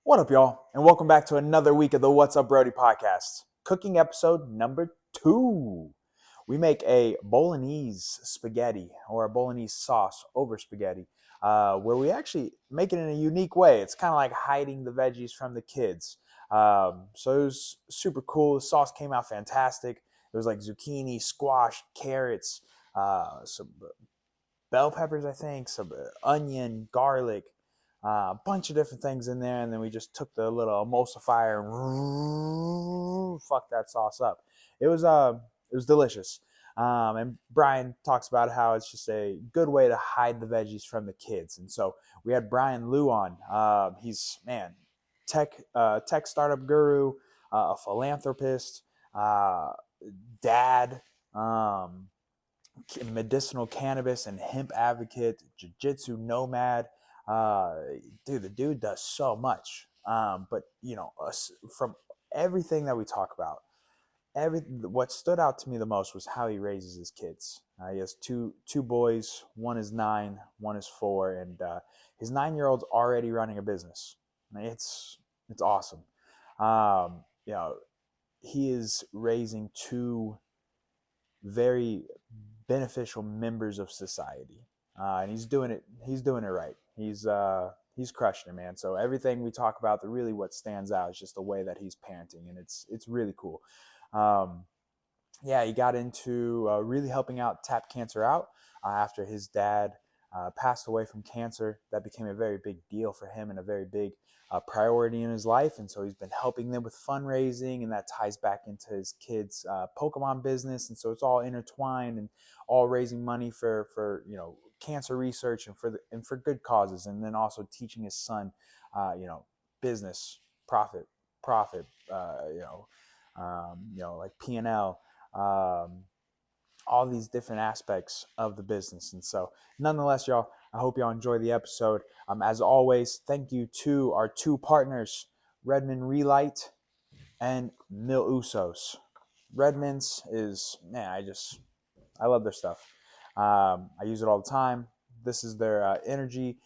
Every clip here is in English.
What up, y'all? And welcome back to another week of the What's Up Brodey podcast. Cooking episode number 2. We make a Bolognese spaghetti or a Bolognese sauce over spaghetti where we actually make it in a unique way. It's kind of like hiding the veggies from the kids. So it was super cool. The sauce came out fantastic. It was like zucchini, squash, carrots, some bell peppers, I think, some onion, garlic, a bunch of different things in there, and then we just took the little emulsifier and fucked that sauce up. It was delicious. And Brian talks about how it's just a good way to hide the veggies from the kids. And so we had Brian Liu on. He's tech startup guru, a philanthropist, dad. Medicinal cannabis and hemp advocate, jiu-jitsu nomad. The dude does so much. But from everything that we talk about, what stood out to me the most was how he raises his kids. He has two boys. One is 9, one is 4, and his 9-year-old's already running a business. It's awesome. He is raising 2 very beneficial members of society, and he's doing it right. He's crushing it, man. So everything we talk about, really what stands out is just the way that he's parenting, and it's really cool. He got into really helping out tap cancer out after his dad passed away from cancer. That became a very big deal for him and a very big priority in his life, and so he's been helping them with fundraising, and that ties back into his kids' Pokemon business, and so it's all intertwined and all raising money for cancer research and for good causes, and then also teaching his son business, profit, like P&L, all these different aspects of the business. And so nonetheless, y'all, I hope y'all enjoy the episode. As always, thank you to our 2 partners, Redmond Relight and Mil Usos. Redmond's is, I love their stuff. I use it all the time. This is their energy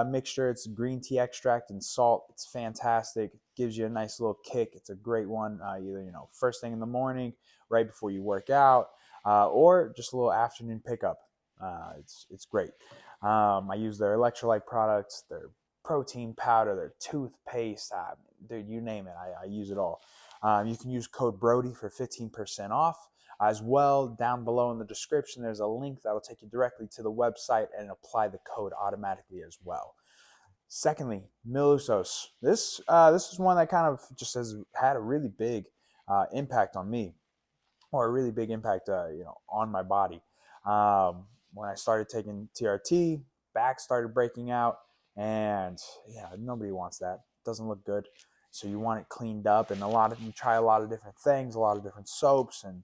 mixture. It's green tea extract and salt. It's fantastic. It gives you a nice little kick. It's a great one, either first thing in the morning, right before you work out, or just a little afternoon pickup. It's great. I use their electrolyte products, their protein powder, their toothpaste. Dude, you name it. I use it all. You can use code Brodey for 15% off. As well, down below in the description, there's a link that will take you directly to the website and apply the code automatically as well. Secondly, Mil Usos. This is one that kind of just has had a really big impact on me, or a really big impact, on my body. When I started taking TRT, back started breaking out, and nobody wants that. It doesn't look good. So you want it cleaned up, and you try a lot of different things, a lot of different soaps, and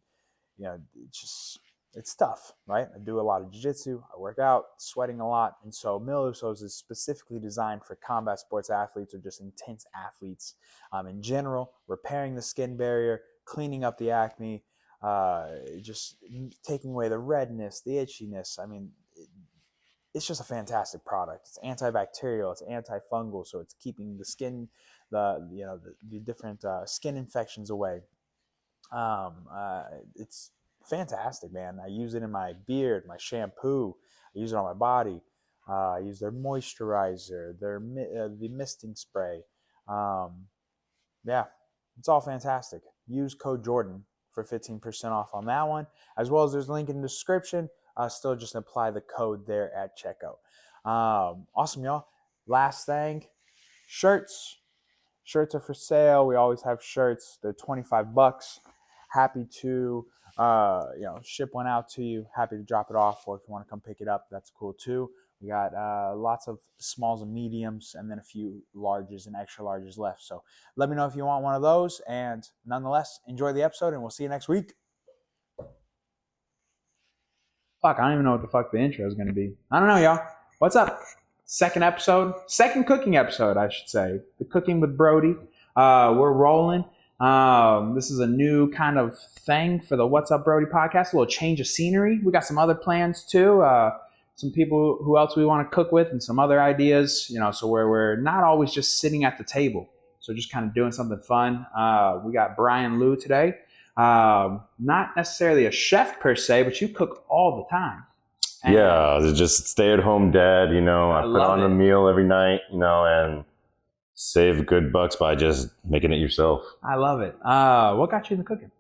it's tough, right? I do a lot of jiu-jitsu, I work out, sweating a lot, and so Mil Usos is specifically designed for combat sports athletes or just intense athletes in general, repairing the skin barrier, cleaning up the acne, just taking away the redness, the itchiness. It's just a fantastic product. It's antibacterial, it's antifungal, so it's keeping the skin, the different skin infections away. It's fantastic, man. I use it in my beard, my shampoo. I use it on my body. I use their moisturizer, the misting spray. It's all fantastic. Use code Jordan for 15% off on that one, as well as there's a link in the description. Still just apply the code there at checkout. Awesome, y'all. Last thing, shirts. Shirts are for sale. We always have shirts. They're $25. Happy to ship one out to you. Happy to drop it off, or if you want to come pick it up, that's cool too. We got lots of smalls and mediums, and then a few larges and extra larges left. So let me know if you want one of those. And nonetheless, enjoy the episode, and we'll see you next week. Fuck, I don't even know what the fuck the intro is going to be. I don't know, y'all. What's up? Second cooking episode, I should say. The Cooking with Brodey. We're rolling. This is a new kind of thing for the What's Up Brodey podcast. A little change of scenery. We got some other plans too. Some people who else we want to cook with, and some other ideas. So where we're not always just sitting at the table. So just kind of doing something fun. We got Brian Liu today. Not necessarily a chef per se, but you cook all the time. And yeah, just stay-at-home dad, I put on a meal every night, and save good bucks by just making it yourself. I love it. What got you into cooking?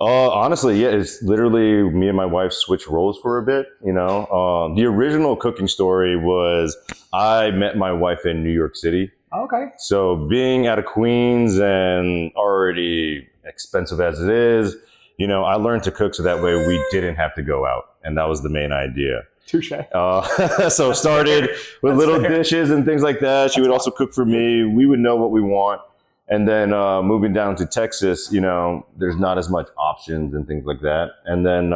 Honestly, yeah, it's literally me and my wife switched roles for a bit, The original cooking story was I met my wife in New York City. Okay. So being out of Queens and already expensive as it is, I learned to cook so that way we didn't have to go out. And that was the main idea. Touche. So started with little dishes and things like that. She would also cook for me. We would know what we want. And then moving down to Texas, there's not as much options and things like that. And then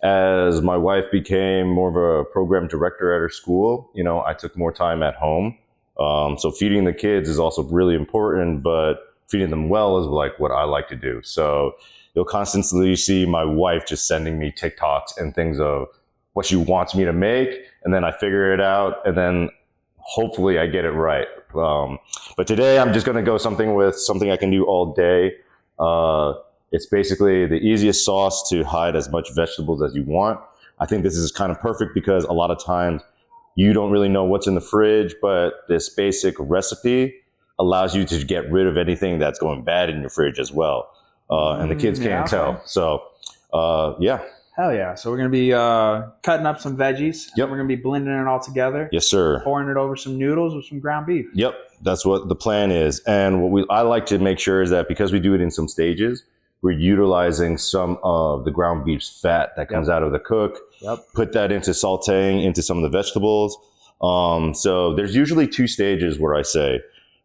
as my wife became more of a program director at her school, I took more time at home. So feeding the kids is also really important, but feeding them well is like what I like to do. So you'll constantly see my wife just sending me TikToks and things of what she wants me to make. And then I figure it out, and then hopefully I get it right. But today I'm just going to go something I can do all day. It's basically the easiest sauce to hide as much vegetables as you want. I think this is kind of perfect because a lot of times you don't really know what's in the fridge, but this basic recipe allows you to get rid of anything that's going bad in your fridge as well. And the kids can't tell. So, yeah. Hell yeah. So we're going to be cutting up some veggies. Yep. We're going to be blending it all together. Yes, sir. Pouring it over some noodles with some ground beef. Yep. That's what the plan is. And what I like to make sure is that because we do it in some stages, we're utilizing some of the ground beef's fat that comes out of the cook. Yep. Put that into sauteing into some of the vegetables. So there's usually 2 stages where I say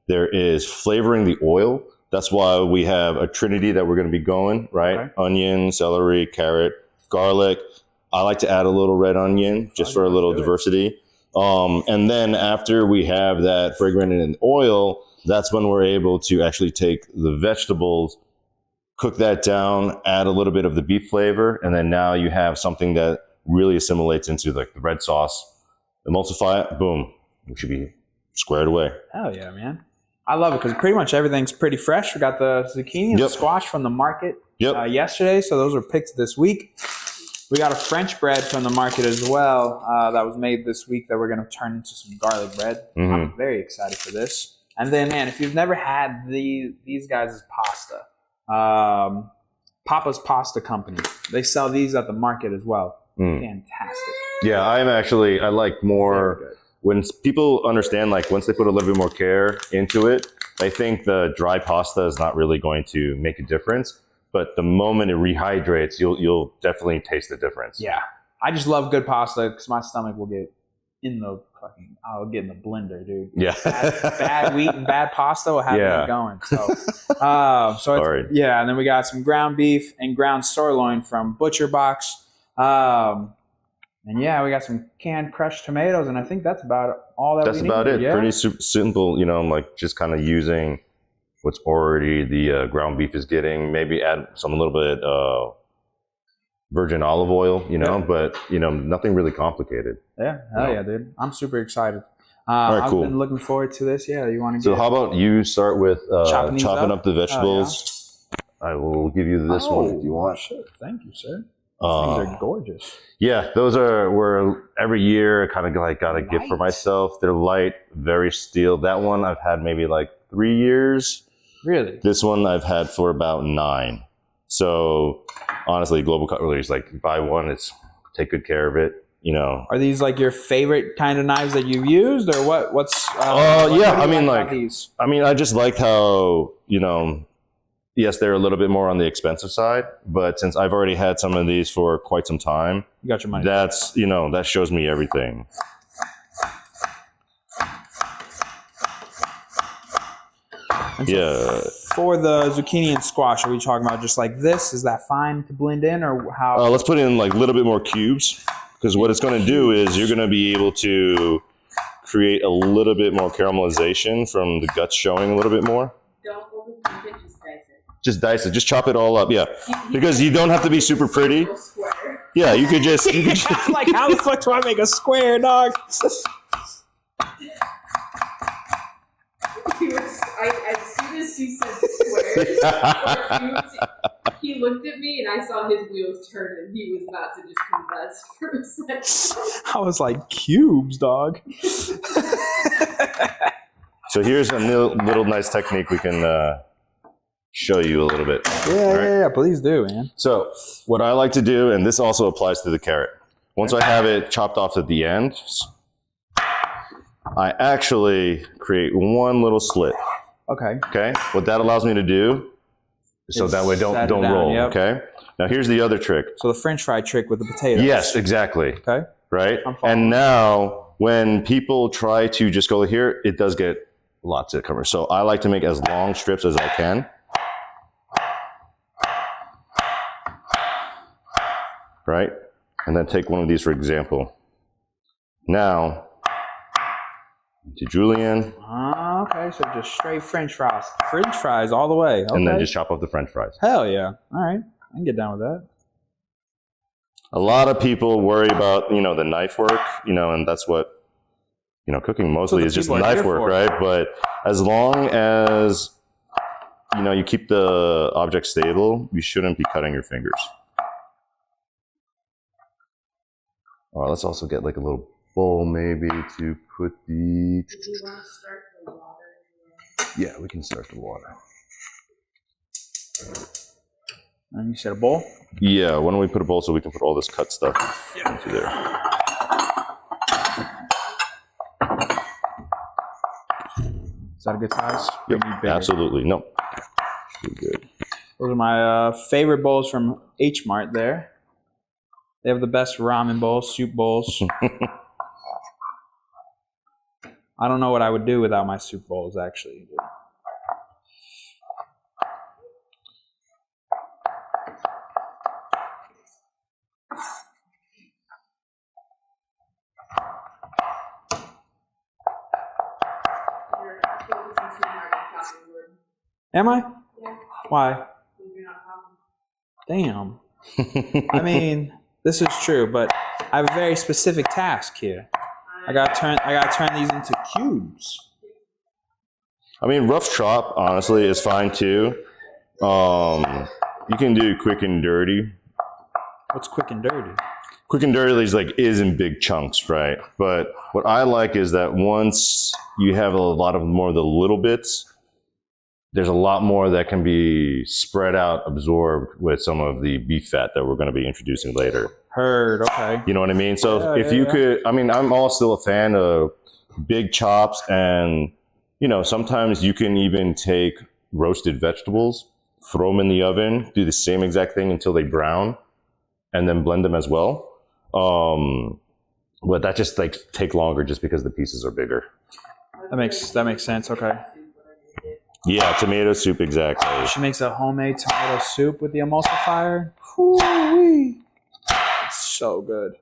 there is flavoring the oil. That's why we have a trinity that we're going to be going, right? Okay. Onion, celery, carrot, garlic. I like to add a little red onion just for a little diversity. And then after we have that fragrant in oil, that's when we're able to actually take the vegetables, cook that down, add a little bit of the beef flavor, and then now you have something that really assimilates into like the red sauce. Emulsify it, boom, we should be squared away. Hell yeah, man. I love it because pretty much everything's pretty fresh. We got the zucchini and the squash from the market yesterday, so those were picked this week. We got a French bread from the market as well that was made this week that we're going to turn into some garlic bread. Mm-hmm. I'm very excited for this. And then, man, if you've never had these guys' pasta, Papa's Pasta Company, they sell these at the market as well. Fantastic. Yeah, I like more when people understand, like once they put a little bit more care into it, they think the dry pasta is not really going to make a difference. But the moment it rehydrates, you'll definitely taste the difference. Yeah. I just love good pasta because my stomach will get I'll get in the blender, dude. Yeah. Bad wheat and bad pasta will have me going. So, yeah. And then we got some ground beef and ground sirloin from Butcher Box. And yeah, we got some canned crushed tomatoes, and I think that's about all that we need. That's about it. Yeah. Pretty simple, like just kind of using what's already the ground beef is getting. Maybe add a little bit virgin olive oil, but nothing really complicated. Yeah, hell yeah, dude. I'm super excited. I've been looking forward to this. Yeah, you want to? So how about you start with chopping up the vegetables? I will give you this one if you want. Sure. Thank you, sir. These are gorgeous. Yeah, those were every year kind of like got a gift for myself. They're light, very steel. That one I've had maybe like 3 years. Really? This one I've had for about 9. So honestly, Global Cutlery's like buy one, take good care of it. Are these like your favorite kind of knives that you've used, or what? What's? I just like how yes, they're a little bit more on the expensive side, but since I've already had some of these for quite some time, you got your money. That's that shows me everything. So for the zucchini and squash, are we talking about just like this? Is that fine to blend in, or how? Let's put in like a little bit more cubes, because what it's going to do is you're going to be able to create a little bit more caramelization from the guts showing a little bit more. Don't overthink it, just dice it. Just dice it. Just chop it all up. Yeah, because you don't have to be super pretty. Yeah, you could just. Like, how the fuck do I make a square, dog? he said squares or cubes. He looked at me and I saw his wheels turn and he was about to just combust for a second. I was like, cubes, dog. So here's a little nice technique we can show you a little bit. Yeah, please do, man. So what I like to do, and this also applies to the carrot, once I have it chopped off at the end, I actually create one little slit. Okay. Okay. What that allows me to do, so that way don't roll. Yep. Okay. Now here's the other trick. So the French fry trick with the potatoes. Yes, exactly. Okay. Right. And now when people try to just go here, it does get lots of cover. So I like to make as long strips as I can. Right. And then take one of these for example. Now, to julienne. Okay, so just straight French fries. French fries all the way. Okay. And then just chop up the French fries. Hell yeah. All right. I can get down with that. A lot of people worry about, the knife work, and that's what, cooking mostly is just knife work, right? But as long as, you keep the object stable, you shouldn't be cutting your fingers. All right, let's also get like a little bowl maybe to put the... Do you want to start the water? Yeah, we can start the water. And you said a bowl? Yeah, why don't we put a bowl so we can put all this cut stuff into there. Is that a good size? Yep, absolutely. No. Good. Those are my favorite bowls from H Mart there. They have the best ramen bowls, soup bowls. I don't know what I would do without my soup bowls, actually. Am I? Yeah. Why? Damn. I mean, this is true, but I have a very specific task here. I gotta turn these into cubes. I mean, rough chop, honestly, is fine too. You can do quick and dirty. What's quick and dirty? Quick and dirty is in big chunks, right? But what I like is that once you have a lot of more of the little bits, there's a lot more that can be spread out, absorbed with some of the beef fat that we're going to be introducing later. Heard, okay. You know what I mean? So if you could, I mean, I'm all still a fan of big chops, and, sometimes you can even take roasted vegetables, throw them in the oven, do the same exact thing until they brown, and then blend them as well. But that just take longer just because the pieces are bigger. That makes sense, okay. Yeah, tomato soup, exactly. She makes a homemade tomato soup with the emulsifier. Whoo-wee. It's so good.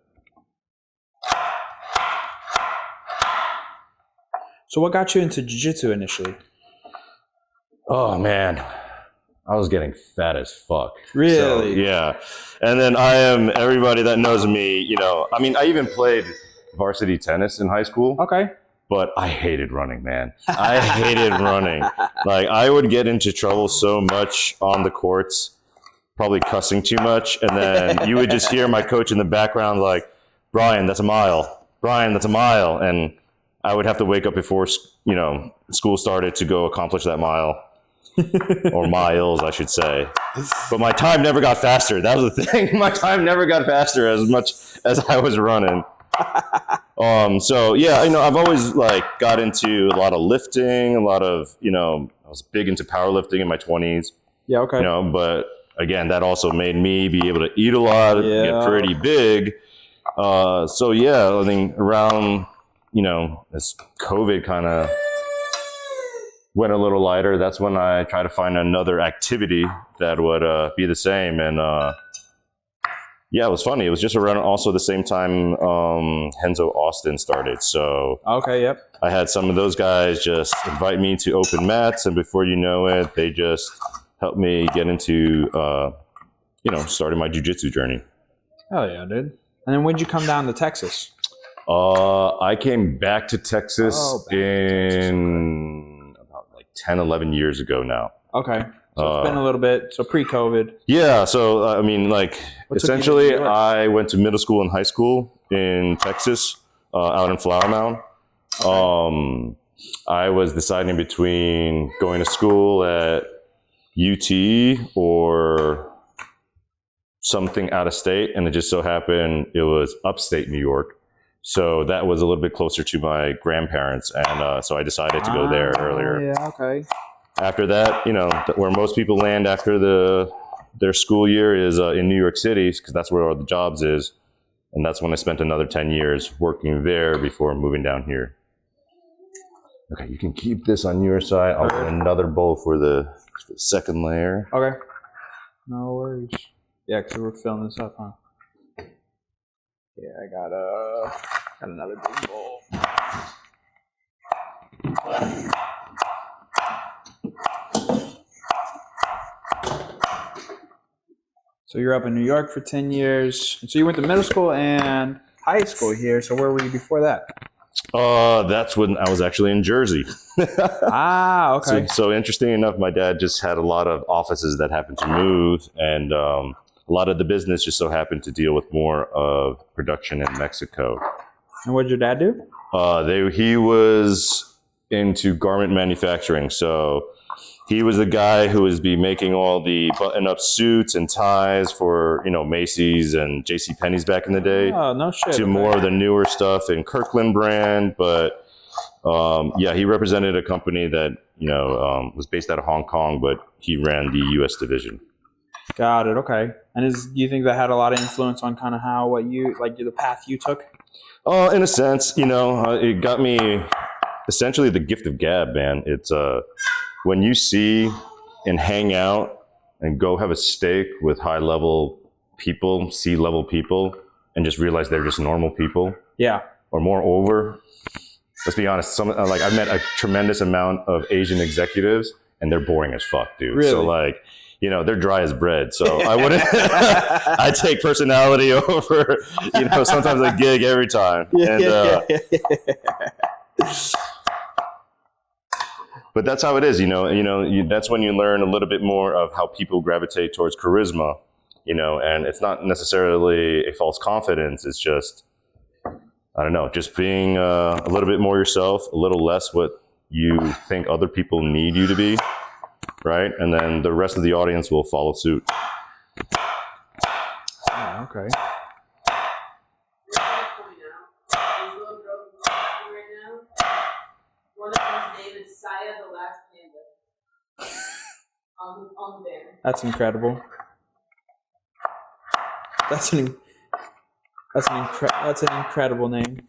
So what got you into jiu-jitsu initially? Oh, man. I was getting fat as fuck. Really? So, yeah. And then everybody that knows me, I even played varsity tennis in high school. Okay. But I hated running, man. I hated running. I would get into trouble so much on the courts, probably cussing too much. And then you would just hear my coach in the background like, Brian, that's a mile. Brian, that's a mile. And I would have to wake up before, school started to go accomplish that mile. Or miles, I should say. But my time never got faster. That was the thing. My time never got faster as much as I was running. So yeah, I've always got into a lot of lifting, a lot of, I was big into powerlifting in my 20s. Yeah, okay. But again, that also made me be able to eat a lot, get pretty big. So yeah, I think around, as COVID kind of went a little lighter, that's when I tried to find another activity that would be the same. And yeah, it was funny. It was just around also the same time Henzo Austin started. So okay, yep. I had some of those guys just invite me to open mats, and before you know it, they just helped me get into, starting my jiu-jitsu journey. Hell yeah, dude. And then when'd you come down to Texas? I came back to Texas in about 10, 11 years ago now. Okay. So it's been a little bit. So pre-COVID. Yeah. So, I mean, like, essentially, I went to middle school and high school in Texas, out in Flower Mound. Okay. I was deciding between going to school at UT or something out of state, and it just so happened it was upstate New York. So that was a little bit closer to my grandparents, and so I decided to go there earlier. Yeah, okay. After that, you know, where most people land after their school year is in New York City, because that's where all the jobs is. And that's when I spent another 10 years working there before moving down here. Okay, you can keep this on your side. I'll get another bowl for the second layer. Okay. No worries. Yeah, because we're filling this up, huh? Yeah, I got another big bowl. So you're up in New York for 10 years. And so you went to middle school and high school here. So where were you before that? That's when I was actually in Jersey. Okay. So interesting enough, my dad just had a lot of offices that happened to move, and a lot of the business just so happened to deal with more of production in Mexico. And what did your dad do? He was into garment manufacturing. So he was the guy who was making all the button-up suits and ties for, you know, Macy's and JCPenney's back in the day. Oh, no shit. To more of the newer stuff in Kirkland brand. But yeah, he represented a company that, you know, was based out of Hong Kong, but he ran the U.S. division. Got it. Okay. And do you think that had a lot of influence on kind of the path you took? In a sense, you know, it got me essentially the gift of gab, man. It's when you see and hang out and go have a steak with high-level people, C-level people, and just realize they're just normal people. Yeah. Or moreover, let's be honest, I've met a tremendous amount of Asian executives, and they're boring as fuck, dude. Really? So like, you know, they're dry as bread. So I wouldn't, I take personality over, you know, sometimes a gig every time. But that's how it is, that's when you learn a little bit more of how people gravitate towards charisma, you know, and it's not necessarily a false confidence. It's just, I don't know, just being a little bit more yourself, a little less what you think other people need you to be, right? And then the rest of the audience will follow suit. Oh, okay. On the banner. That's incredible. That's an incredible name.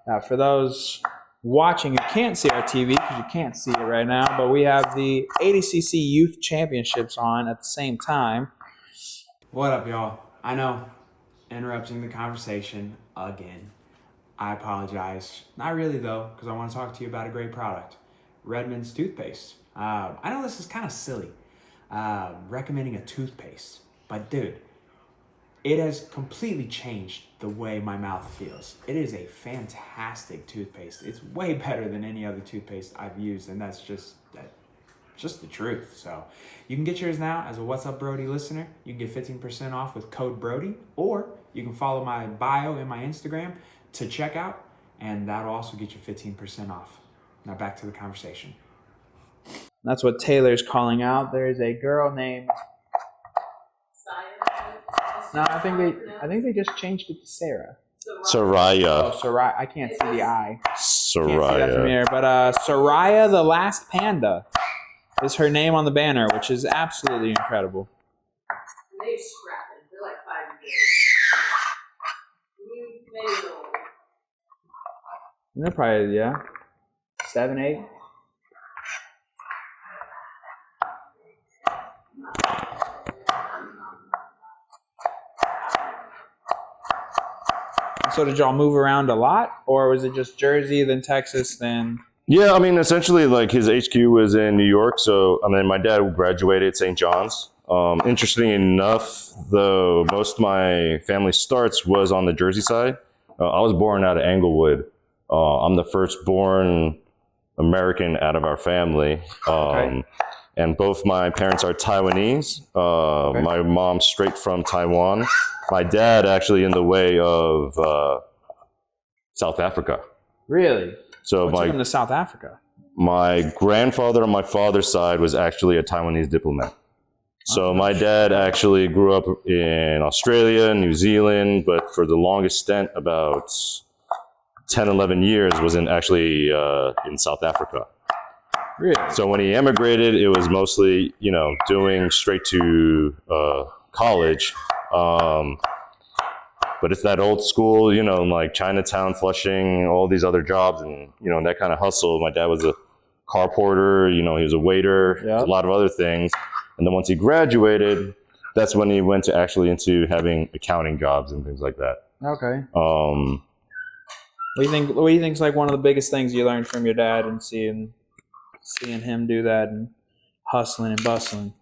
Now, for those watching, you can't see our TV because you can't see it right now, but we have the 80cc Youth Championships on at the same time. What up, y'all? I know, interrupting the conversation again. I apologize. Not really, though, because I want to talk to you about a great product, Redmond's toothpaste. I know this is kind of silly, recommending a toothpaste, but dude, it has completely changed the way my mouth feels. It is a fantastic toothpaste. It's way better than any other toothpaste I've used, and that's just the truth. So you can get yours now as a What's Up Brodey listener. You can get 15% off with code Brodey, or you can follow my bio in my Instagram to check out, and that'll also get you 15% off. Now back to the conversation. That's what Taylor's calling out. There's a girl named No, I think they just changed it to Sarah. Soraya. Oh, Soraya. I can't see the I. Soraya. Can't see that from here. But Soraya the Last Panda is her name on the banner, which is absolutely incredible. They're scrapping. They're like 5 years. They're probably, 7, 8. So did y'all move around a lot, or was it just Jersey, then Texas, then? Yeah, I mean, essentially, like, his HQ was in New York. So, I mean, my dad graduated at St. John's. Interesting enough, though, most of my family starts was on the Jersey side. I was born out of Englewood. I'm the firstborn American out of our family. Okay. And both my parents are Taiwanese. Okay. My mom's straight from Taiwan. My dad actually in the way of South Africa. Really? So What took him to South Africa? my grandfather on my father's side was actually a Taiwanese diplomat. So Oh, my dad actually grew up in Australia, New Zealand, but for the longest stint, about 10, 11 years, was actually in South Africa. Really? So when he emigrated, it was mostly, doing straight to college. But it's that old school, like Chinatown, Flushing, all these other jobs and, that kind of hustle. My dad was a car porter, he was a waiter, Yep. a lot of other things. And then once he graduated, that's when he went to actually into having accounting jobs and things like that. Okay. What do you think? What do you think's like one of the biggest things you learned from your dad and seeing him do that and hustling and bustling?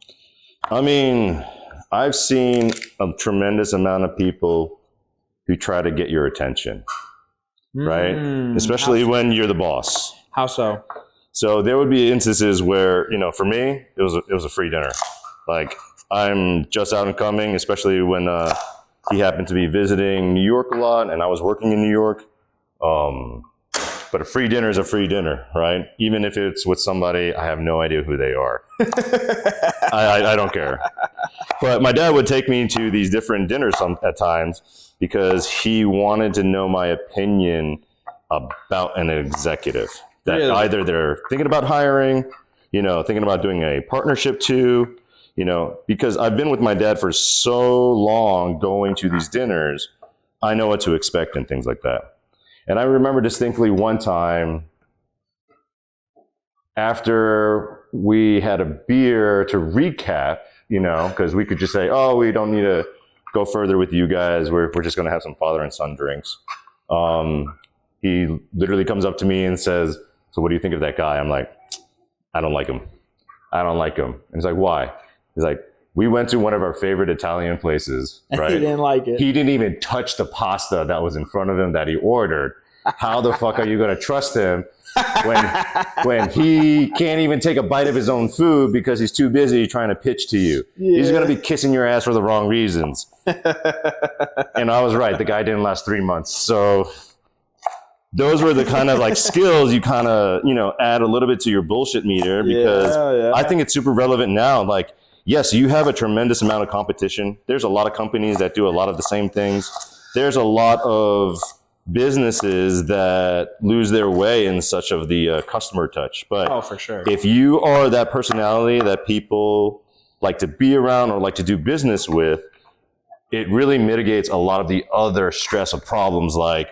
I mean, I've seen a tremendous amount of people who try to get your attention, right? Especially when you're the boss. How so? So there would be instances where, for me, it was a free dinner. Like, I'm just out and coming, especially when he happened to be visiting New York a lot and I was working in New York. But a free dinner is a free dinner, right? Even if it's with somebody, I have no idea who they are. I don't care. But my dad would take me to these different dinners at times because he wanted to know my opinion about an executive. That Really? Either they're thinking about hiring, thinking about doing a partnership too, because I've been with my dad for so long going to these dinners, I know what to expect and things like that. And I remember distinctly one time after we had a beer to recap, because we could just say, oh, we don't need to go further with you guys. We're just going to have some father and son drinks. He literally comes up to me and says, so what do you think of that guy? I'm like, I don't like him. I don't like him. And he's like, why? He's like, we went to one of our favorite Italian places, right? He didn't like it. He didn't even touch the pasta that was in front of him that he ordered. How the fuck are you going to trust him when he can't even take a bite of his own food because he's too busy trying to pitch to you? Yeah. He's going to be kissing your ass for the wrong reasons. And I was right. The guy didn't last 3 months. So those were the kind of like skills you kind of, add a little bit to your bullshit meter because I think it's super relevant now. Like, yes, you have a tremendous amount of competition. There's a lot of companies that do a lot of the same things. There's a lot of businesses that lose their way in such of the customer touch. But for sure. If you are that personality that people like to be around or like to do business with, it really mitigates a lot of the other stress of problems like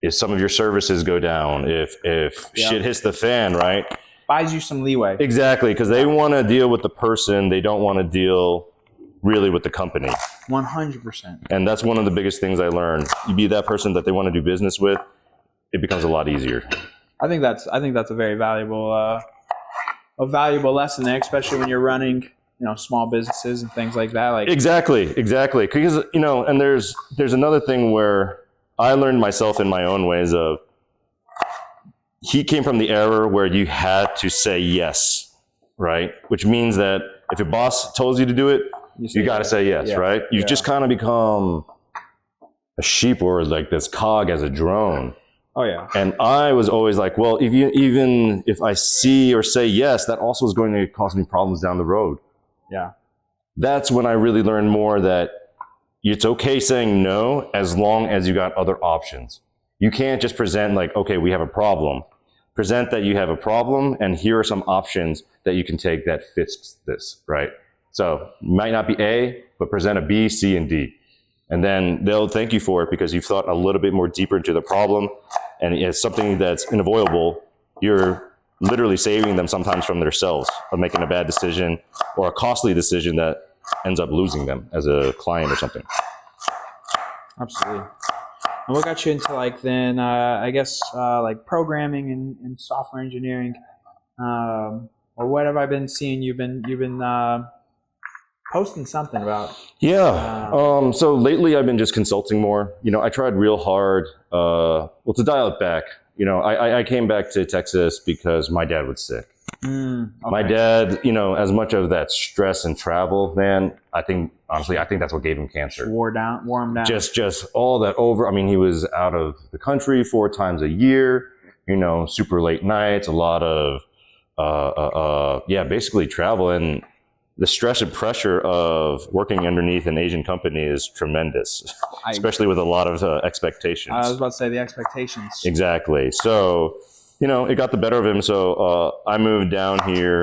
if some of your services go down, if shit hits the fan, right? Buys you some leeway. Exactly, because they want to deal with the person. They don't want to deal really with the company. 100%. And that's one of the biggest things I learned. You be that person that they want to do business with, it becomes a lot easier. I think that's a very valuable lesson there, especially when you're running, small businesses and things like that. Like exactly. Because and there's another thing where I learned myself in my own ways of. He came from the era where you had to say yes, right? Which means that if your boss tells you to do it, you got to say yes, right? You just kind of become a sheep or like this cog as a drone. Oh yeah. And I was always like, well, even if I see or say yes, that also is going to cause me problems down the road. Yeah. That's when I really learned more that it's okay saying no as long as you got other options. You can't just present like, okay, we have a problem. Present that you have a problem and here are some options that you can take that fits this, right? So might not be A, but present a B, C, and D. And then they'll thank you for it because you've thought a little bit more deeper into the problem and it's something that's unavoidable. You're literally saving them sometimes from themselves of making a bad decision or a costly decision that ends up losing them as a client or something. Absolutely. And what got you into like like programming and software engineering, or what have I been seeing? You've been posting something about. So lately I've been just consulting more. I tried real hard. To dial it back, I came back to Texas because my dad was sick. Okay. My dad, as much of that stress and travel, man, I think that's what gave him cancer. Wore him down. Just all that over. I mean, he was out of the country 4 times a year, super late nights, a lot of, basically travel. And the stress and pressure of working underneath an Asian company is tremendous, especially with a lot of expectations. I was about to say the expectations. Exactly. So, it got the better of him. So I moved down here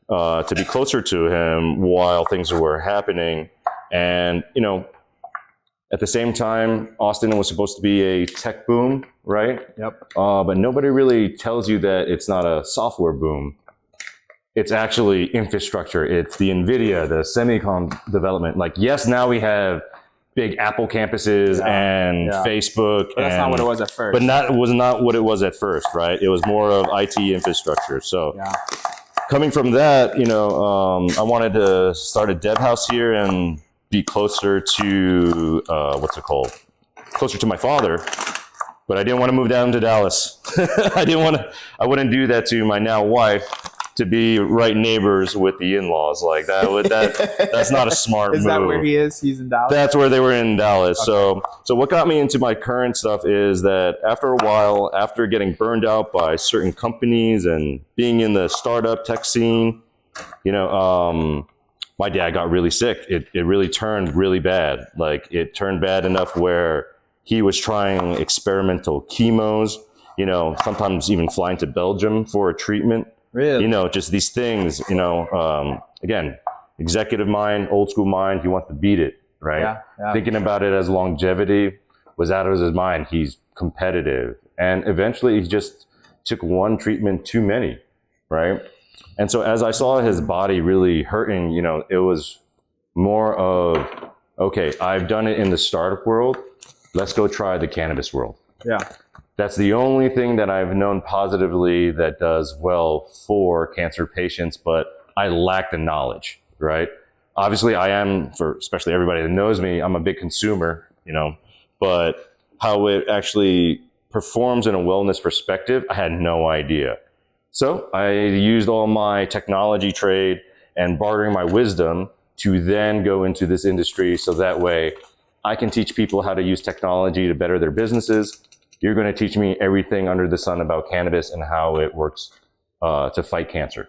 to be closer to him while things were happening. And, at the same time, Austin was supposed to be a tech boom, right? Yep. But nobody really tells you that it's not a software boom. It's actually infrastructure. It's the NVIDIA, the semicon development. Like, yes, now we have big Apple campuses and Facebook. But that's not what it was at first. But that was not what it was at first, right? It was more of IT infrastructure. So coming from that, I wanted to start a dev house here and be closer to, closer to my father. But I didn't want to move down to Dallas. I wouldn't do that to my now wife, to be right neighbors with the in-laws. Like that's not a smart move. Is that where he is? He's in Dallas? That's where they were, in Dallas. Okay. So what got me into my current stuff is that after a while, after getting burned out by certain companies and being in the startup tech scene, my dad got really sick. It really turned really bad. Like, it turned bad enough where he was trying experimental chemos, sometimes even flying to Belgium for a treatment. Really? Just these things, again, executive mind, old school mind, he wants to beat it, right? Yeah, thinking about it as longevity was out of his mind. He's competitive. And eventually he just took one treatment too many, right? And so as I saw his body really hurting, it was more of, okay, I've done it in the startup world. Let's go try the cannabis world. Yeah. That's the only thing that I've known positively that does well for cancer patients, but I lack the knowledge, right? Obviously, I am, for especially everybody that knows me, I'm a big consumer, but how it actually performs in a wellness perspective, I had no idea. So I used all my technology trade and bartering my wisdom to then go into this industry, so that way I can teach people how to use technology to better their businesses. You're going to teach me everything under the sun about cannabis and how it works to fight cancer.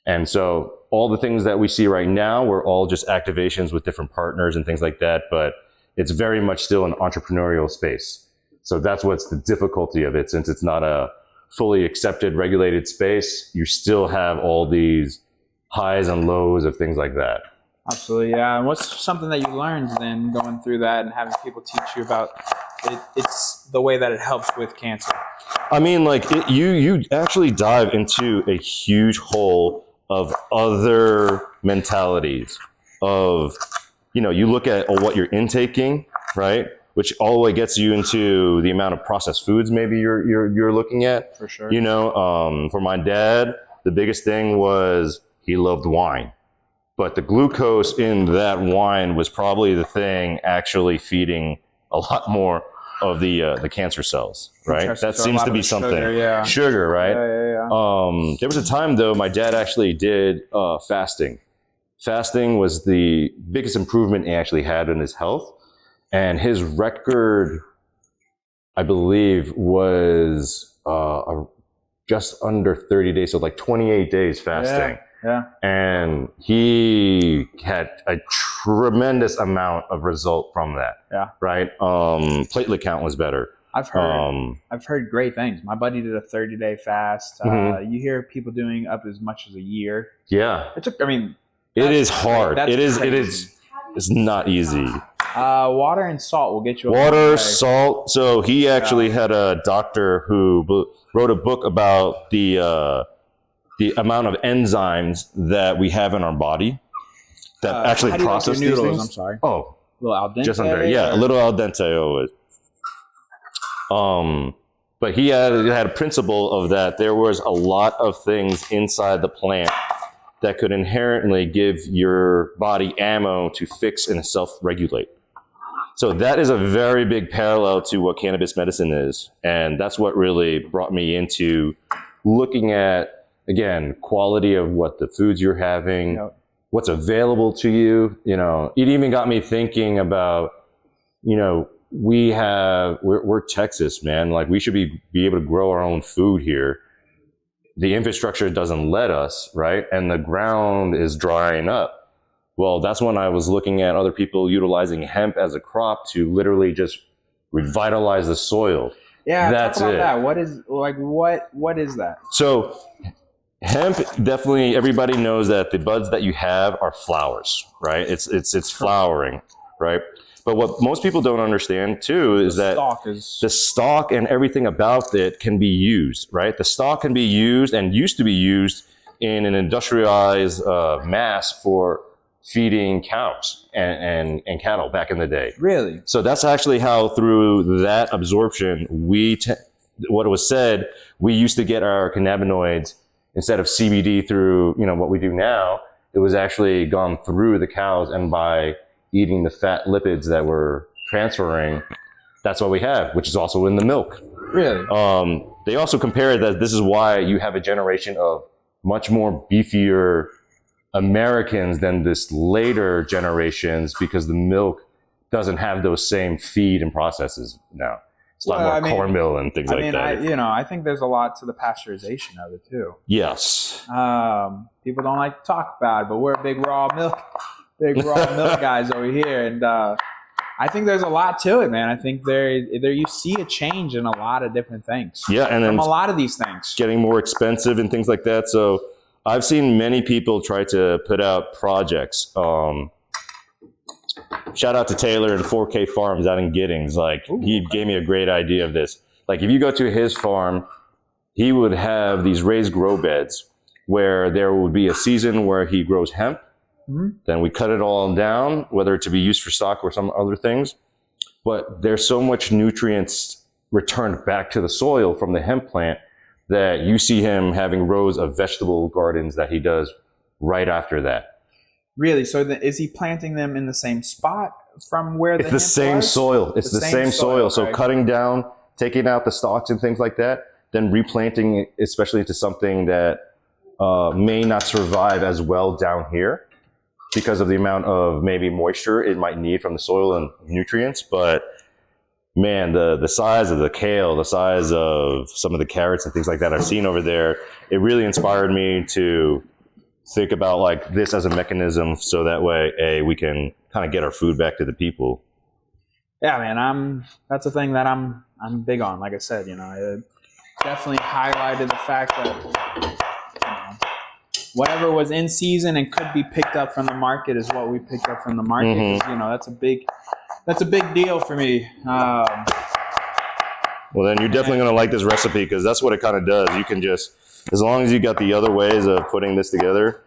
And so all the things that we see right now were all just activations with different partners and things like that, but it's very much still an entrepreneurial space. So that's what's the difficulty of it. Since it's not a fully accepted, regulated space, you still have all these highs and lows of things like that. Absolutely, yeah. And what's something that you learned then going through that and having people teach you about it? It's the way that it helps with cancer. I mean, like, you actually dive into a huge hole of other mentalities of, you look at what you're intaking, right? Which all the way gets you into the amount of processed foods maybe you're looking at. For sure. For my dad, the biggest thing was he loved wine. But the glucose in that wine was probably the thing actually feeding a lot more of the cancer cells, right? That seems to be something. Sugar, right? Yeah. There was a time, though, my dad actually did fasting. Fasting was the biggest improvement he actually had in his health. And his record, I believe, was just under 30 days, so like 28 days fasting. Yeah. And he had a tremendous amount of result from that. Yeah. Right. Platelet count was better. I've heard great things. My buddy did a 30-day fast. You hear people doing up as much as a year. Yeah. It is hard. It's not easy. Water and salt will get you. Salt. So he actually had a doctor who wrote a book about the amount of enzymes that we have in our body that actually process these things. I'm sorry. Oh, a little al dente. Just under, a little al dente always. But he had a principle of that there was a lot of things inside the plant that could inherently give your body ammo to fix and self-regulate. So that is a very big parallel to what cannabis medicine is. And that's what really brought me into looking at, again, quality of what the foods you're having, Yep. what's available to you. You know, it even got me thinking about, you know, we're Texas, man. Like, we should be able to grow our own food here. The infrastructure doesn't let us, right? And the ground is drying up. Well, that's when I was looking at other people utilizing hemp as a crop to literally just revitalize the soil. Yeah, That's talk about it. that. What is that? So hemp, definitely everybody knows that the buds that you have are flowers, right? It's flowering, right? But what most people don't understand too is that the stalk and everything about it can be used, right? The stalk can be used and used to be used in an industrialized mass for feeding cows and cattle back in the day. Really? So that's actually how, through that absorption, what it was said, we used to get our cannabinoids instead of CBD through, you know, what we do now. It was actually gone through the cows, and by eating the fat lipids that we're transferring, that's what we have, which is also in the milk. Really? They also compare that this is why you have a generation of much more beefier Americans than this later generations, because the milk doesn't have those same feed and processes now. It's a lot more cornmeal and things like that. I think there's a lot to the pasteurization of it too. Yes. People don't like to talk about it, but we're big raw milk guys over here, and I think there's a lot to it, man. I think there you see a change in a lot of different things. Yeah, and then from a lot of these things getting more expensive and things like that. So I've seen many people try to put out projects. Shout out to Taylor and 4K Farms out in Giddings. Like, he gave me a great idea of this. Like, if you go to his farm, he would have these raised grow beds where there would be a season where he grows hemp. Mm-hmm. Then we cut it all down, whether to be used for stock or some other things. But there's so much nutrients returned back to the soil from the hemp plant that you see him having rows of vegetable gardens that he does right after that. Really? So is he planting them in the same spot from where it's the same was? soil? It's the same soil. Okay. So cutting down, taking out the stalks and things like that, then replanting it, especially into something that may not survive as well down here because of the amount of maybe moisture it might need from the soil and nutrients. But man, the size of the kale, the size of some of the carrots and things like that I've seen over there, it really inspired me to think about like this as a mechanism, so that way, we can kind of get our food back to the people. Yeah, man, that's a thing that I'm big on. Like I said, it definitely highlighted the fact that whatever was in season and could be picked up from the market is what we picked up from the market. Mm-hmm. That's a big deal for me. Well, then you're definitely going to like this recipe, because that's what it kind of does. You can just, as long as you got the other ways of putting this together,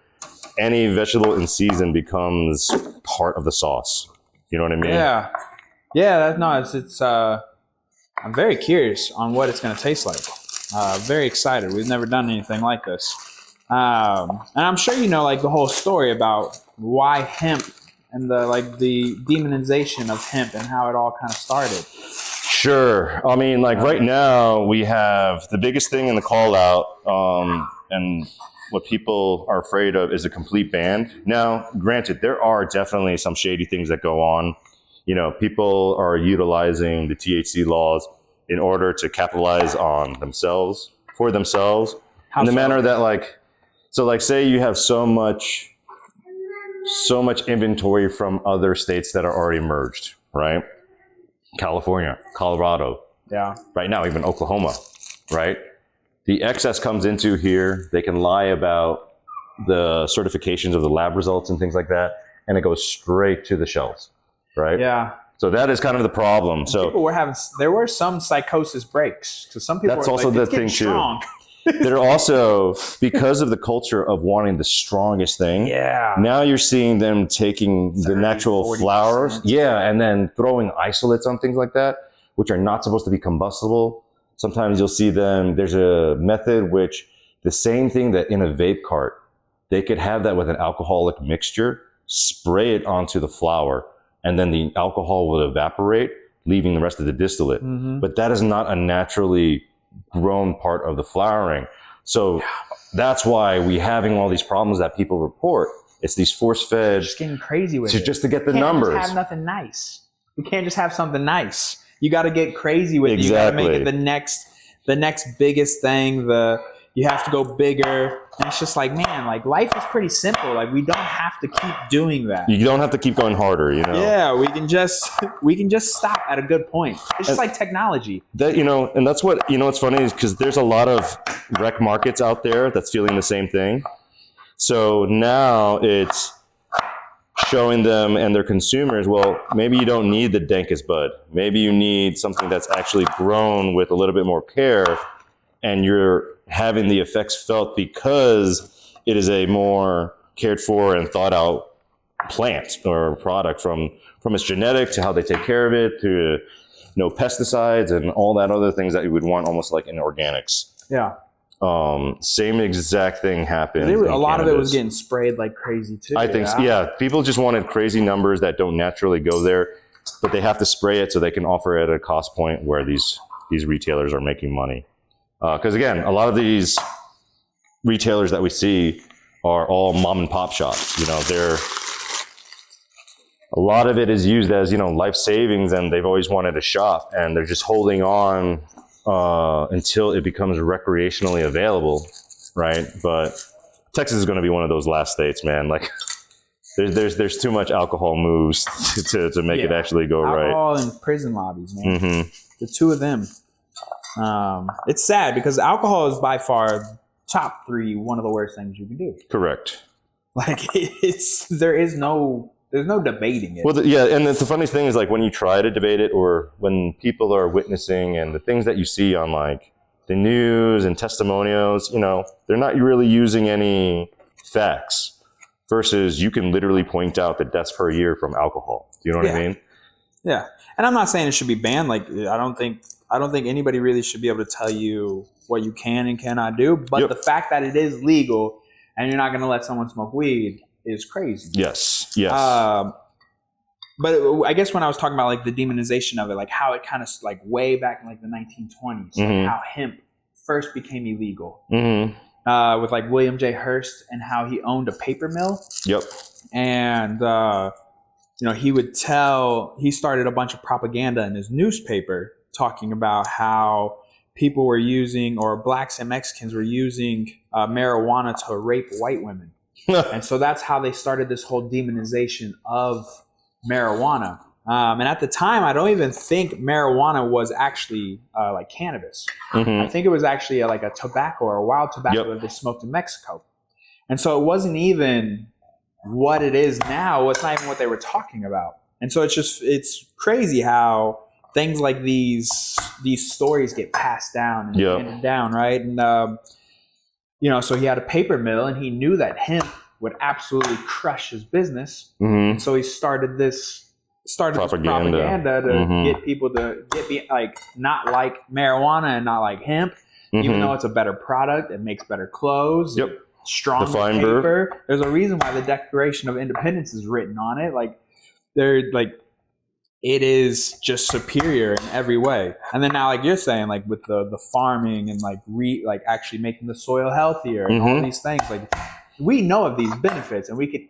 any vegetable in season becomes part of the sauce. You know what I mean? Yeah. It's I'm very curious on what it's going to taste like. Very excited. We've never done anything like this. And I'm sure like the whole story about why hemp and the demonization of hemp and how it all kind of started. Sure. I mean, right now we have the biggest thing in the call out, and what people are afraid of is a complete ban. Now, granted, there are definitely some shady things that go on. People are utilizing the THC laws in order to capitalize on themselves, for themselves, in the manner that say you have so much inventory from other states that are already merged, right? California, Colorado, right now even Oklahoma, right? The excess comes into here. They can lie about the certifications of the lab results and things like that, and it goes straight to the shelves, right? Yeah. So that is kind of the problem. And so there were some psychosis breaks, because some people that's also the thing too. They're also, because of the culture of wanting the strongest thing. Yeah. Now you're seeing them taking the natural flowers, and then throwing isolates on things like that, which are not supposed to be combustible. Sometimes you'll see them. There's a method which the same thing that in a vape cart they could have that with an alcoholic mixture, spray it onto the flour, and then the alcohol will evaporate, leaving the rest of the distillate. But that is not a naturally grown part of the flouring. So that's why we having all these problems that people report. It's these force-fed, just getting crazy with it. Just to get the you can't numbers. Just have nothing nice. You can't just have something nice. You got to get crazy with it. You Exactly. got to make it the next biggest thing. You have to go bigger. And it's just like, man, like life is pretty simple. Like we don't have to keep doing that. You don't have to keep going harder, you know? Yeah, we can just stop at a good point. It's just like technology. That, and that's what, what's funny is because there's a lot of rec markets out there that's feeling the same thing. So now it's showing them and their consumers, well, maybe you don't need the dankest bud. Maybe you need something that's actually grown with a little bit more care, and you're having the effects felt because it is a more cared for and thought out plant or product from its genetic to how they take care of it to no pesticides and all that other things that you would want almost like in organics. Yeah. Same exact thing happened. A lot of it was getting sprayed like crazy too. I think, yeah. People just wanted crazy numbers that don't naturally go there, but they have to spray it so they can offer it at a cost point where these retailers are making money. Because again, a lot of these retailers that we see are all mom and pop shops. A lot of it is used as, life savings, and they've always wanted a shop, and they're just holding on until it becomes recreationally available, right? But Texas is going to be one of those last states, man. Like, there's too much alcohol moves to make it actually go right. Alcohol and prison lobbies, man. The two of them. It's sad because alcohol is by far top 3 one of the worst things you can do. Correct. Like there's no debating it. Well, and the funny thing is, like, when you try to debate it, or when people are witnessing and the things that you see on like the news and testimonials, they're not really using any facts. Versus, you can literally point out the deaths per year from alcohol. Do you know what I mean? Yeah. And I'm not saying it should be banned. Like, I don't think anybody really should be able to tell you what you can and cannot do. But the fact that it is legal and you're not going to let someone smoke weed is crazy. Yes. But I guess when I was talking about like the demonization of it, like how it kind of like way back in like the 1920s, like how hemp first became illegal with like William J. Hearst, and how he owned a paper mill. Yep. And he started a bunch of propaganda in his newspaper talking about how people were using, or blacks and Mexicans were using marijuana to rape white women. And so that's how they started this whole demonization of marijuana. And at the time, I don't even think marijuana was actually like cannabis. I think it was actually like a tobacco or a wild tobacco that they smoked in Mexico. And so it wasn't even what it is now. It's not even what they were talking about. And so it's crazy how things like these stories get passed down and handed down, right? And so he had a paper mill, and he knew that hemp would absolutely crush his business. And so he started this propaganda to get people to not like marijuana and not like hemp, even though it's a better product. It makes better clothes. Stronger paper. There's a reason why the Declaration of Independence is written on it. Like, they're like, it is just superior in every way. And then now, like you're saying, like with the farming and like actually making the soil healthier and all these things, like we know of these benefits, and we could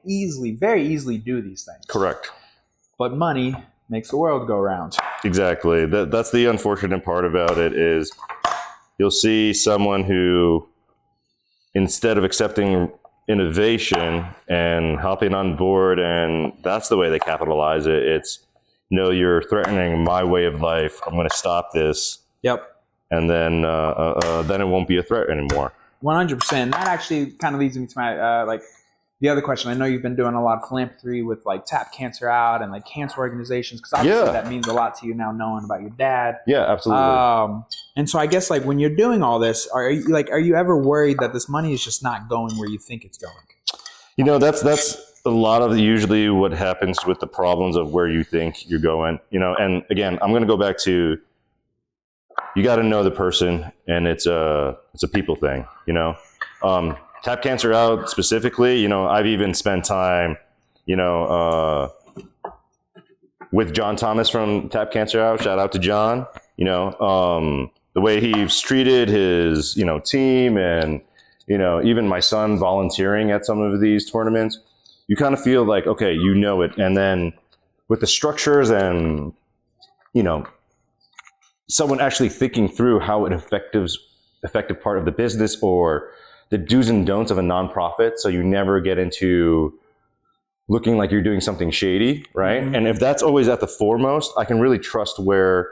very easily do these things. Correct. But money makes the world go round. Exactly. That's the unfortunate part about it, is you'll see someone who, instead of accepting innovation and hopping on board, and that's the way they capitalize it, it's, no, you're threatening my way of life. I'm going to stop this. And then it won't be a threat anymore. 100%. That actually kind of leads me to my the other question. I know you've been doing a lot of philanthropy with like Tap Cancer Out and like cancer organizations, because obviously that means a lot to you now, knowing about your dad. Yeah, absolutely. And so I guess like when you're doing all this, are you ever worried that this money is just not going where you think it's going? That's a lot of usually what happens with the problems of where you think you're going. And again, I'm going to go back to, you got to know the person, and it's a people thing. Tap Cancer Out specifically, you know, I've even spent time, you know, with John Thomas from Tap Cancer Out. Shout out to John. You know, the way he's treated his, you know, team, and, you know, even my son volunteering at some of these tournaments, you kind of feel like, okay, you know it. And then with the structures and, you know, someone actually thinking through how an effective part of the business, or the do's and don'ts of a nonprofit, so you never get into looking like you're doing something shady, right? Mm-hmm. And if that's always at the foremost, I can really trust where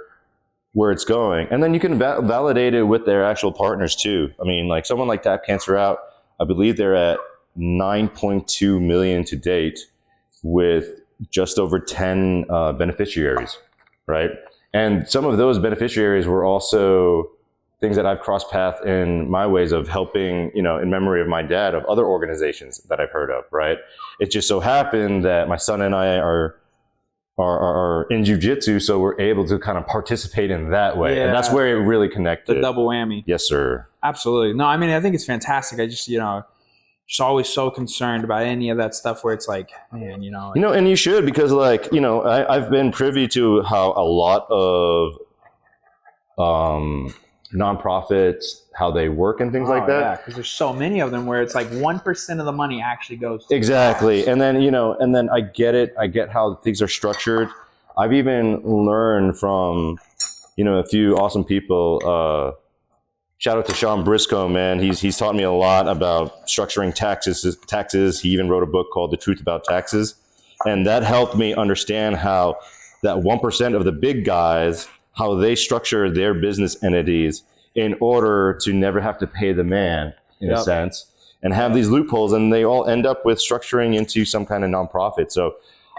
it's going. And then you can validate it with their actual partners too. I mean, like someone like Tap Cancer Out, I believe they're at 9.2 million to date with just over 10 beneficiaries, right? And some of those beneficiaries were also things that I've crossed paths in my ways of helping, you know, in memory of my dad, of other organizations that I've heard of, right? It just so happened that my son and I are in jiu-jitsu, so we're able to kind of participate in that way. Yeah. And that's where it really connected. The double whammy. Yes, sir. Absolutely. No, I mean, I think it's fantastic. I just, you know, just always so concerned about any of that stuff where it's like, man, you know. Like, you know, and you should, because like, you know, I've been privy to how a lot of nonprofits, how they work and things like that. Yeah, because there's so many of them where it's like 1% of the money actually goes to exactly. And then, you know, and then I get it. I get how things are structured. I've even learned from, you know, a few awesome people. Shout out to Sean Briscoe, man. He's taught me a lot about structuring taxes. He even wrote a book called The Truth About Taxes. And that helped me understand how that 1% of the big guys, how they structure their business entities in order to never have to pay the man, in a sense, and have these loopholes, and they all end up with structuring into some kind of nonprofit. So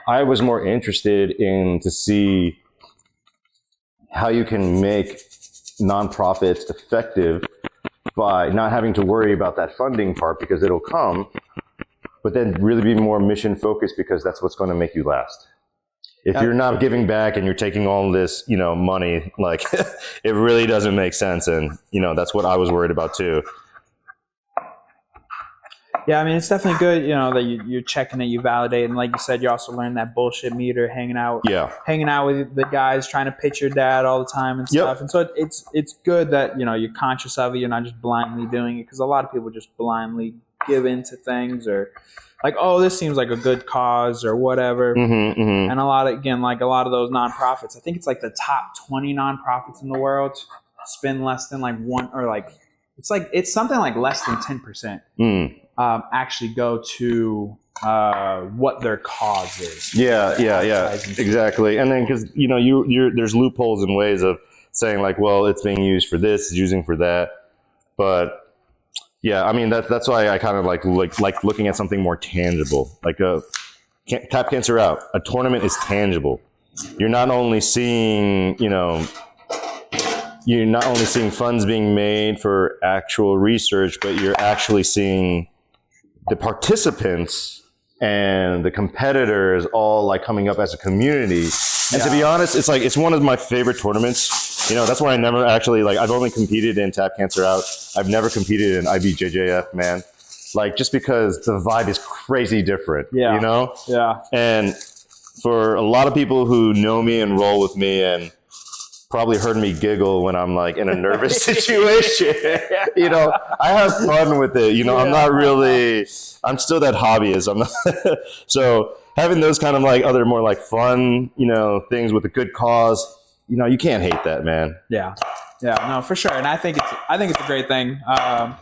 I was more interested in to see how you can make nonprofits effective by not having to worry about that funding part, because it'll come, but then really be more mission focused, because that's what's going to make you last. If you're not giving back and you're taking all this, you know, money, like it really doesn't make sense. And, you know, that's what I was worried about too. Yeah, I mean, it's definitely good, you know, that you're checking it, you validate. And like you said, you also learn that bullshit meter, hanging out with the guys, trying to pitch your dad all the time and stuff. And so it's good that, you know, you're conscious of it. You're not just blindly doing it, because a lot of people just blindly give into things, or like, oh, this seems like a good cause or whatever. Mm-hmm, mm-hmm. And a lot of those nonprofits, I think it's like the top 20 nonprofits in the world spend less than like one, or like, it's something like less than 10% actually go to what their cause is. Yeah, exactly. And then, because, you know, there's loopholes and ways of saying like, well, it's being used for this, it's using for that. But yeah, I mean, that's why I kind of like looking at something more tangible, like Tap Cancer Out. A tournament is tangible. You're not only seeing, you know, funds being made for actual research, but you're actually seeing the participants and the competitors all like coming up as a community. And to be honest, it's one of my favorite tournaments. You know, that's why I never actually, like, I've only competed in Tap Cancer Out. I've never competed in IBJJF, man. Like, just because the vibe is crazy different, you know? Yeah. And for a lot of people who know me and roll with me and probably heard me giggle when I'm like in a nervous situation, you know, I have fun with it. You know, I'm still that hobbyist. I'm not so having those kind of like other more like fun, you know, things with a good cause, you know, you can't hate that, man. Yeah, no, for sure. And I think it's a great thing. I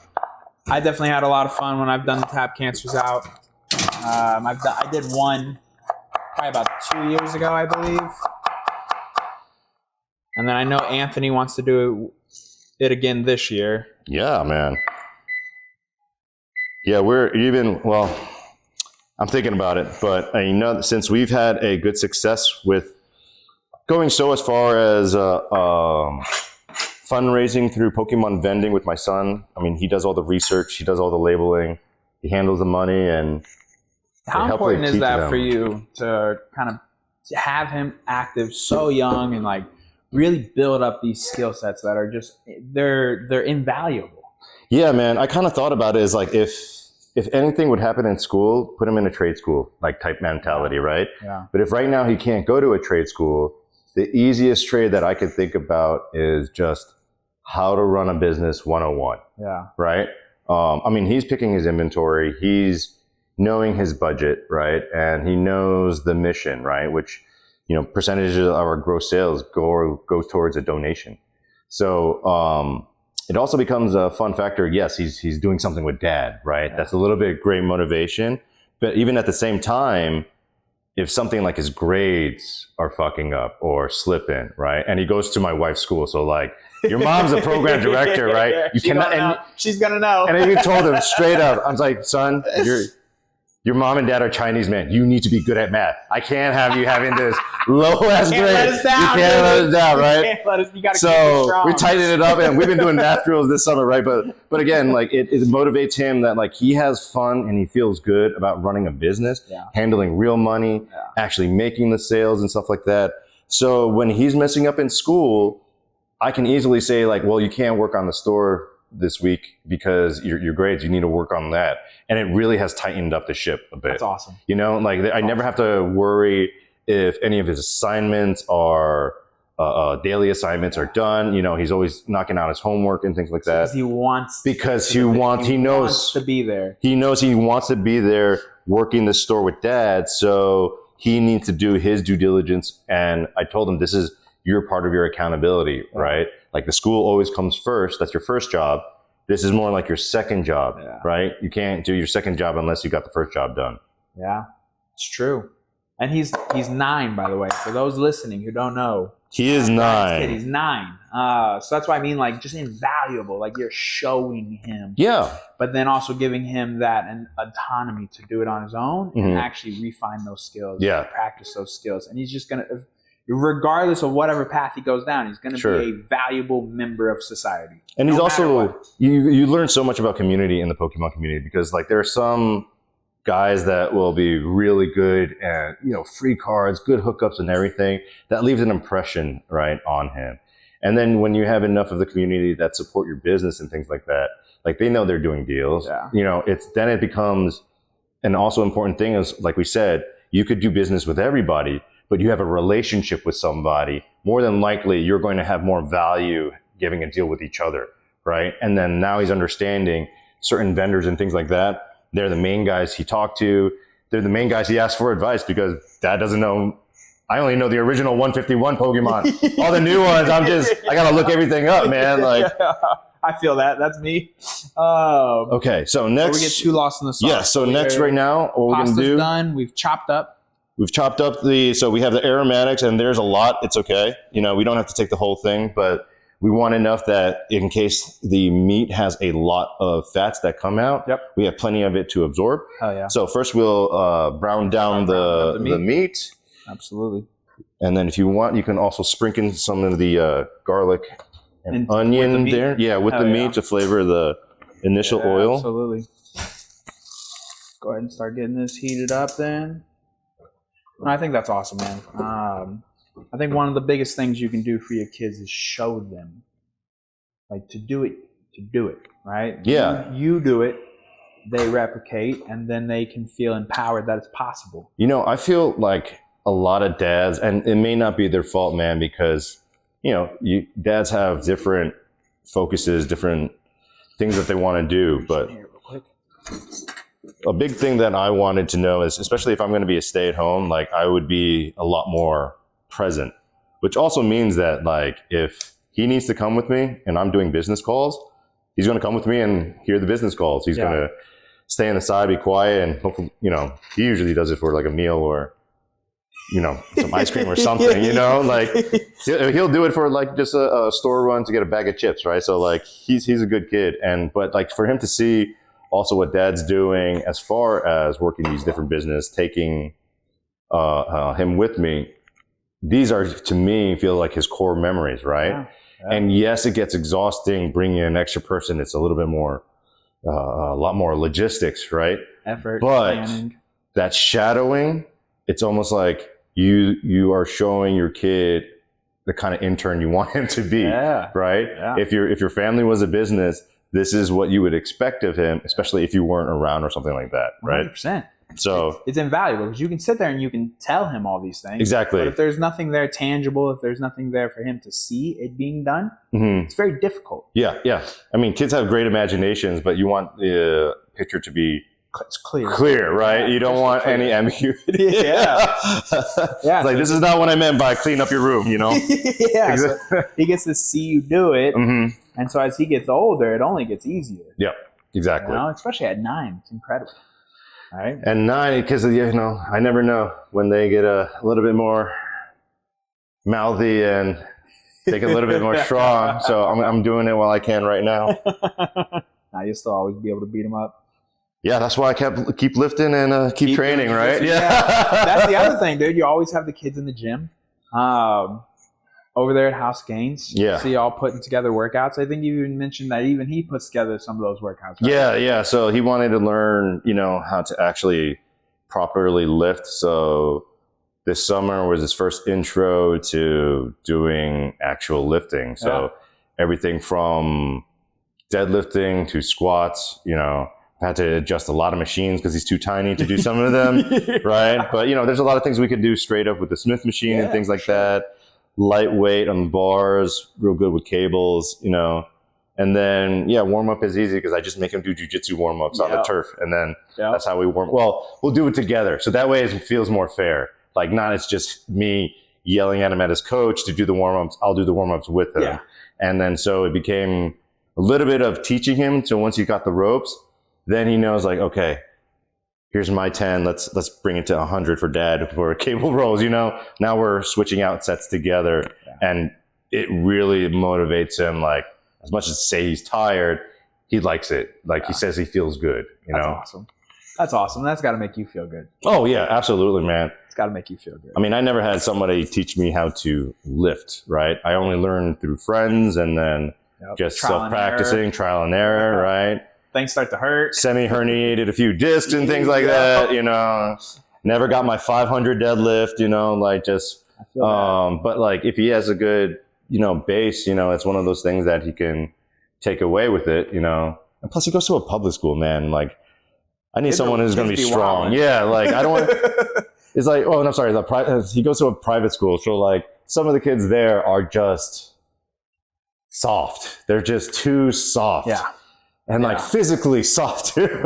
definitely had a lot of fun when I've done the Tap Cancers Out. I did one probably about 2 years ago, I believe. And then I know Anthony wants to do it again this year. Yeah, man. Yeah, I'm thinking about it, but you know, since we've had a good success with going so as far as fundraising through Pokemon vending with my son. I mean, he does all the research, he does all the labeling, he handles the money, and how important is that for you to kind of have him active so young and like really build up these skill sets that are just they're invaluable? Yeah, man. I kind of thought about it as like if if anything would happen in school, put him in a trade school, like type mentality, right? Yeah. But if right now he can't go to a trade school, the easiest trade that I could think about is just how to run a business 101. Yeah. Right? I mean, he's picking his inventory. He's knowing his budget, right? And he knows the mission, right? Which, you know, percentages of our gross sales go towards a donation. So it also becomes a fun factor. Yes, he's doing something with dad, right? Yeah. That's a little bit great motivation. But even at the same time, if something like his grades are fucking up or slipping, right? And he goes to my wife's school, so like, your mom's a program director, right? You cannot, and she's gonna know. And I even told him straight up, I was like, son, your mom and dad are Chinese, man. You need to be good at math. I can't have you having this low ass grade. Let us down, you can't let us down, right? You gotta keep it So strong. we tightened it up, and we've been doing math drills this summer, right? But again, like it motivates him that like he has fun and he feels good about running a business, handling real money, actually making the sales and stuff like that. So when he's messing up in school, I can easily say like, well, you can't work on the store this week because your grades, you need to work on that. And it really has tightened up the ship a bit. That's awesome. You know, like I never have to worry if any of his assignments are daily assignments are done. You know, he's always knocking out his homework and things like that. Because he knows to be there. He knows he wants to be there working the store with dad. So he needs to do his due diligence. And I told him, this is your part of your accountability, right? Like the school always comes first. That's your first job. This is more like your second job, right? You can't do your second job unless you got the first job done. Yeah, it's true. And he's 9, by the way. For those listening who don't know, he is 9. He's 9. So that's why I mean, like, just invaluable. Like you're showing him. Yeah. But then also giving him that and autonomy to do it on his own and actually refine those skills. Yeah. Practice those skills, and he's just gonna. Regardless of whatever path he goes down, he's going to be a valuable member of society. And he's also, you learn so much about community in the Pokemon community, because like there are some guys that will be really good at, you know, free cards, good hookups and everything that leaves an impression, right, on him. And then when you have enough of the community that support your business and things like that, like they know they're doing deals, you know, then it becomes an also important thing is, like we said, you could do business with everybody, but you have a relationship with somebody, more than likely you're going to have more value giving a deal with each other, right? And then now he's understanding certain vendors and things like that. They're the main guys he talked to. They're the main guys he asked for advice, because dad doesn't know. I only know the original 151 Pokemon. All the new ones, I got to look everything up, man. Like, I feel that. That's me. Okay, so next. We get too lost in the sauce. Yeah, so next right now, what we're going to do. Pasta's done. We've chopped up so we have the aromatics, and there's a lot. It's okay. You know, we don't have to take the whole thing, but we want enough that in case the meat has a lot of fats that come out, we have plenty of it to absorb. Hell yeah. So first we'll brown down the meat. Absolutely. And then if you want, you can also sprinkle some of the garlic and onion there. Yeah, with the meat to flavor the initial oil. Absolutely. Go ahead and start getting this heated up then. I think that's awesome, man. I think one of the biggest things you can do for your kids is show them, like, to do it, right? Yeah. You do it, they replicate, and then they can feel empowered that it's possible. You know, I feel like a lot of dads, and it may not be their fault, man, because, you know, dads have different focuses, different things that they want to do, but a big thing that I wanted to know is, especially if I'm going to be a stay-at-home, like I would be a lot more present, which also means that like if he needs to come with me and I'm doing business calls, he's going to come with me and hear the business calls. He's going to stay on the side, be quiet, and hopefully, you know, he usually does it for like a meal or, you know, some ice cream or something, you know, like he'll do it for like just a store run to get a bag of chips, right? So like he's a good kid, but like for him to see also what dad's doing as far as working these different business, taking him with me, these are, to me, feel like his core memories, right? Yeah. And yes, it gets exhausting bringing in an extra person. It's a little bit more, a lot more logistics, right? Effort, but planning. That shadowing, it's almost like you are showing your kid the kind of intern you want him to be, right? Yeah. If your family was a business, this is what you would expect of him, especially if you weren't around or something like that, right? 100%. So it's invaluable because you can sit there and you can tell him all these things. Exactly. But if there's nothing there tangible, if there's nothing there for him to see it being done, it's very difficult. Yeah. I mean, kids have great imaginations, but you want the picture to be clear, right? Yeah, you don't want any ambiguity. Yeah. It's like, this is not what I meant by clean up your room, Yeah. So he gets to see you do it. And so as he gets older, it only gets easier. Yeah, exactly. Especially at 9. It's incredible. Right. And 9, because I never know when they get a little bit more mouthy and take a little bit more strong. So I'm doing it while I can right now. Now you'll still always be able to beat them up. Yeah, that's why I keep lifting and keep training, right? Yeah. That's the other thing, dude. You always have the kids in the gym. Over there at House Gains. Yeah. See y'all putting together workouts. I think you even mentioned that even he puts together some of those workouts. Right? Yeah. So he wanted to learn, how to actually properly lift. So this summer was his first intro to doing actual lifting. So everything from deadlifting to squats, had to adjust a lot of machines because he's too tiny to do some of them, right? But, there's a lot of things we could do straight up with the Smith machine and things like that. Lightweight on the bars, real good with cables, and then warm up is easy because I just make him do jiu-jitsu warm ups on the turf, and then that's how we warm. Well, we'll do it together, so that way it feels more fair. Like, not it's just me yelling at him at his coach to do the warm ups. I'll do the warm ups with him, and then so it became a little bit of teaching him. So once he got the ropes, then he knows, like, okay, here's my 10. Let's bring it to 100 for dad for cable rolls. Now we're switching out sets together, and it really motivates him. Like, as much as say he's tired, he likes it. Like he says he feels good. That's awesome. That's awesome. That's got to make you feel good. Oh yeah, absolutely, man. It's got to make you feel good. I mean, I never had somebody teach me how to lift. Right? I only learned through friends, and then just self-practicing, trial and error. Right? Things start to hurt. Semi-herniated a few discs and things like that, Never got my 500 deadlift, but like if he has a good, base, it's one of those things that he can take away with it, And plus he goes to a public school, man. Like, I need someone who's going to be strong. Wild. Yeah, like I don't want, it's like, oh, and I'm sorry, he goes to a private school. So like some of the kids there are just soft. They're just too soft. Yeah. And like physically soft too.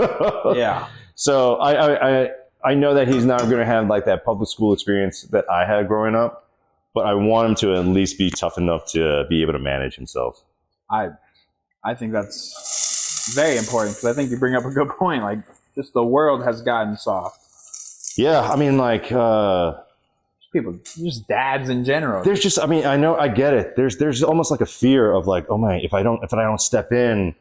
Yeah. So I know that he's not going to have like that public school experience that I had growing up, but I want him to at least be tough enough to be able to manage himself. I think that's very important because I think you bring up a good point. Like, just the world has gotten soft. Yeah, I mean, like people, just dads in general. There's just, I get it. There's almost like a fear of like, oh my, if I don't step in,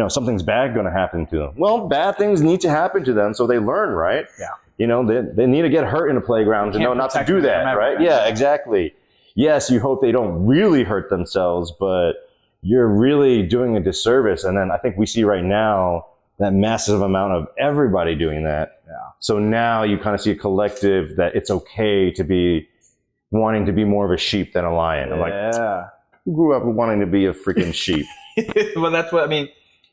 something's bad going to happen to them. Well, bad things need to happen to them so they learn, right? Yeah. They need to get hurt in a playground to know not to do that, right? Yeah, exactly. Yes, you hope they don't really hurt themselves, but you're really doing a disservice. And then I think we see right now that massive amount of everybody doing that. Yeah. So now you kind of see a collective that it's okay to be wanting to be more of a sheep than a lion. I'm like, who grew up wanting to be a freaking sheep? Well, that's what I mean.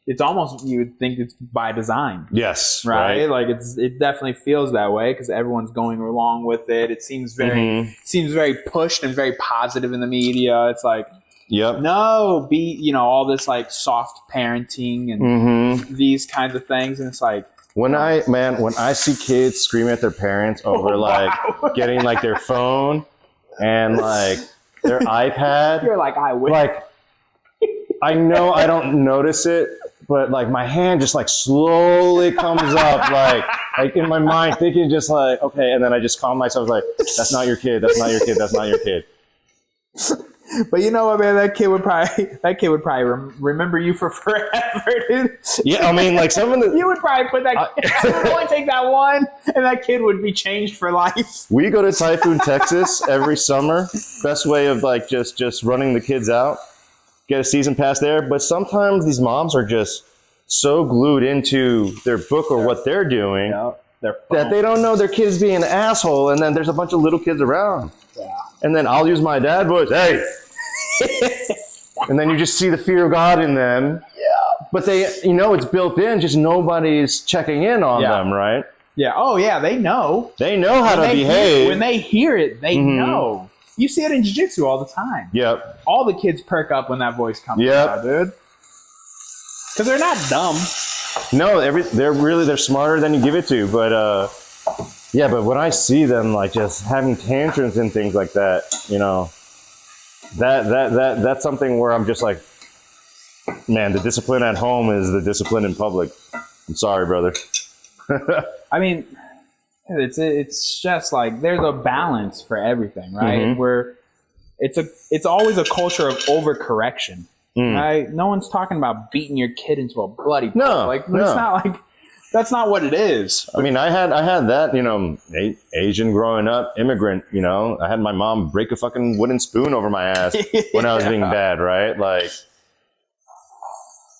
It's almost, you would think it's by design. Yes. Right? Like it definitely feels that way because everyone's going along with it. It seems very pushed and very positive in the media. It's like, no, all this like soft parenting and these kinds of things. And it's like, when I see kids scream at their parents over getting like their phone and like their iPad, you're like, I wish. Like, I know I don't notice it, but like my hand just like slowly comes up, like in my mind thinking just like, okay. And then I just calm myself like, that's not your kid. That's not your kid. That's not your kid. But you know what, man? That kid would probably remember you for forever, dude. Yeah, I mean, like some of the... You would probably put that... You would only take that one, and that kid would be changed for life. We go to Typhoon, Texas every summer. Best way of like just running the kids out. Get a season pass there. But sometimes these moms are just so glued into their book or what they're doing that they don't know their kid's being an asshole, and then there's a bunch of little kids around. Yeah. And then I'll use my dad voice, hey! And then you just see the fear of God in them. Yeah. but they, it's built in, just nobody's checking in on them, right? Yeah. Oh, yeah. They know. They know how to behave. When they hear it, they know. You see it in jiu-jitsu all the time. Yep. All the kids perk up when that voice comes out, dude. Because they're not dumb. No, they're smarter than you give it to. But yeah, but when I see them like just having tantrums and things like that, that's something where I'm just like, man, the discipline at home is the discipline in public. I'm sorry, brother. I mean, it's just like there's a balance for everything, right? Where it's always a culture of overcorrection, right? No one's talking about beating your kid into a bloody pulp. That's not what it is. I mean, I had that, Asian growing up, immigrant, I had my mom break a fucking wooden spoon over my ass when I was being bad, right? Like,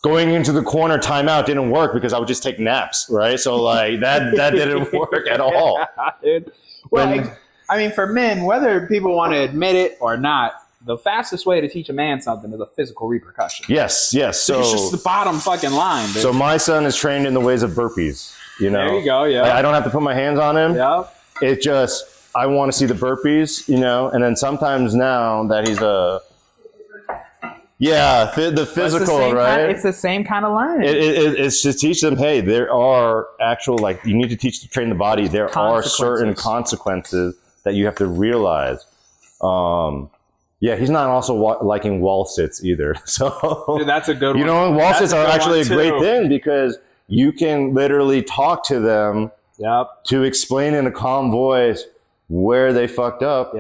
going into the corner timeout didn't work because I would just take naps, right? So, like, that didn't work at all. Dude. Well, I mean, for men, whether people want to admit it or not, the fastest way to teach a man something is a physical repercussion. Yes. So it's just the bottom fucking line, dude. So my son is trained in the ways of burpees, There you go, yeah. Like, I don't have to put my hands on him. Yeah. It just, I want to see the burpees, and then sometimes now that he's the physical, right? It's the same kind of learning. It's to teach them, hey, there are actual, like, you need to train the body. There are certain consequences that you have to realize. Yeah, he's not also liking wall sits either. So dude, that's a good one. Wall sits are actually a great thing because you can literally talk to them to explain in a calm voice where they fucked up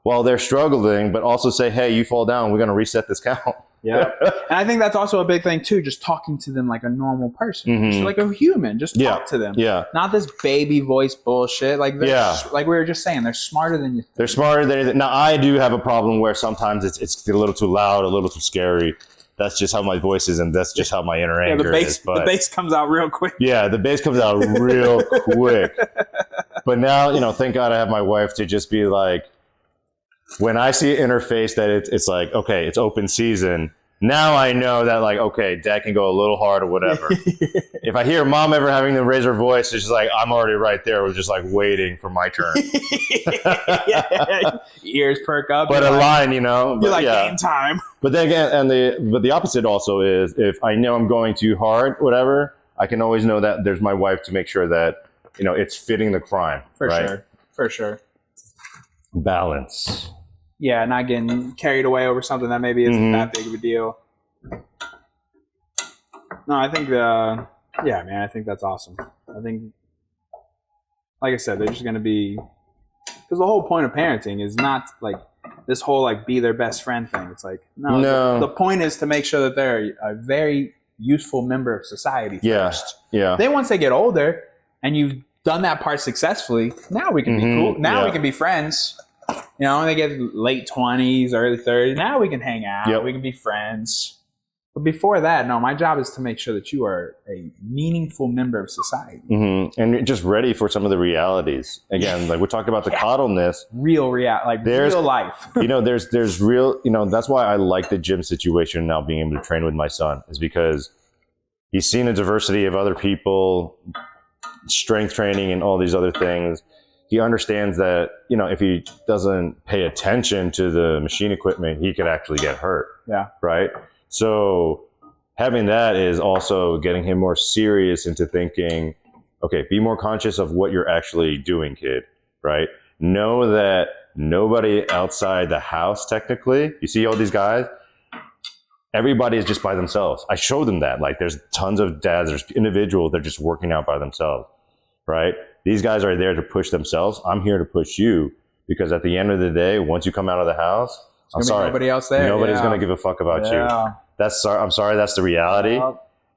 while they're struggling, but also say, hey, you fall down, we're going to reset this count. Yeah. And I think that's also a big thing too, just talking to them like a normal person, just like a human, just talk to them. Yeah. Not this baby voice bullshit. Like, like we were just saying, they're smarter than you think. They're smarter than you think. Now, I do have a problem where sometimes it's a little too loud, a little too scary. That's just how my voice is, and that's just how my inner anger is. But the bass comes out real quick. Yeah, the bass comes out real quick. But now, thank God I have my wife to just be like, when I see in her face that it's like, okay, it's open season, now I know that, like, okay, dad can go a little hard or whatever. If I hear mom ever having to raise her voice, it's just like, I'm already right there. We're just like waiting for my turn. Ears perk up. But line, you're like, game time. But then again, but the opposite also is, if I know I'm going too hard, whatever, I can always know that there's my wife to make sure that, it's fitting the crime. For sure. Balance. Yeah, not getting carried away over something that maybe isn't that big of a deal. No, I think I think that's awesome. I think, like I said, they're just going to be, because the whole point of parenting is not like this whole like be their best friend thing. It's like, no. The point is to make sure that they're a very useful member of society first. Yeah. Then once they get older and you've done that part successfully, now we can be cool. Now we can be friends. When they get late 20s, early 30s, now we can hang out. We can be friends. But before that, no, my job is to make sure that you are a meaningful member of society. And you're just ready for some of the realities. Again, like we talked about the coddleness. Real life. There's real, that's why I like the gym situation now, being able to train with my son, is because he's seen a diversity of other people, strength training and all these other things. He understands that, if he doesn't pay attention to the machine equipment, he could actually get hurt. Yeah. Right? So having that is also getting him more serious into thinking, okay, be more conscious of what you're actually doing, kid. Right? Know that nobody outside the house, technically, you see all these guys, everybody is just by themselves. I show them that. Like, there's tons of dads, there's individuals, they're just working out by themselves. Right? These guys are there to push themselves. I'm here to push you, because at the end of the day, once you come out of the house, I'm sorry, nobody else there. Nobody's going to give a fuck about you. I'm sorry, that's the reality.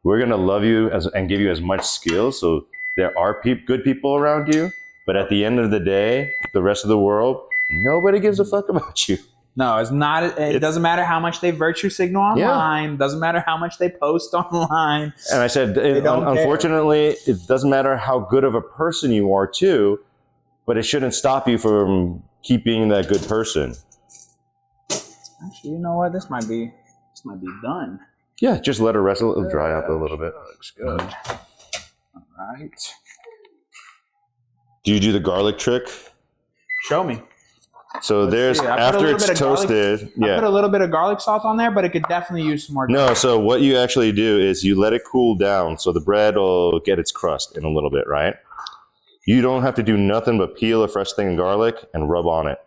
We're going to love you and give you as much skills. So there are good people around you, but at the end of the day, the rest of the world, nobody gives a fuck about you. No, it's not. It doesn't matter how much they virtue signal online. Doesn't matter how much they post online. And I said, unfortunately, it doesn't matter how good of a person you are too, but it shouldn't stop you from keeping that good person. Actually, you know what? This might be done. Yeah, just let it rest. It'll dry out a little bit. Looks good. All right. Do you do the garlic trick? Show me. So Let's see. after it's toasted. I put a little bit of garlic salt on there, but it could definitely use some more garlic. No, so what you actually do is you let it cool down so the bread will get its crust in a little bit, right? You don't have to do nothing but peel a fresh thing of garlic and rub on it.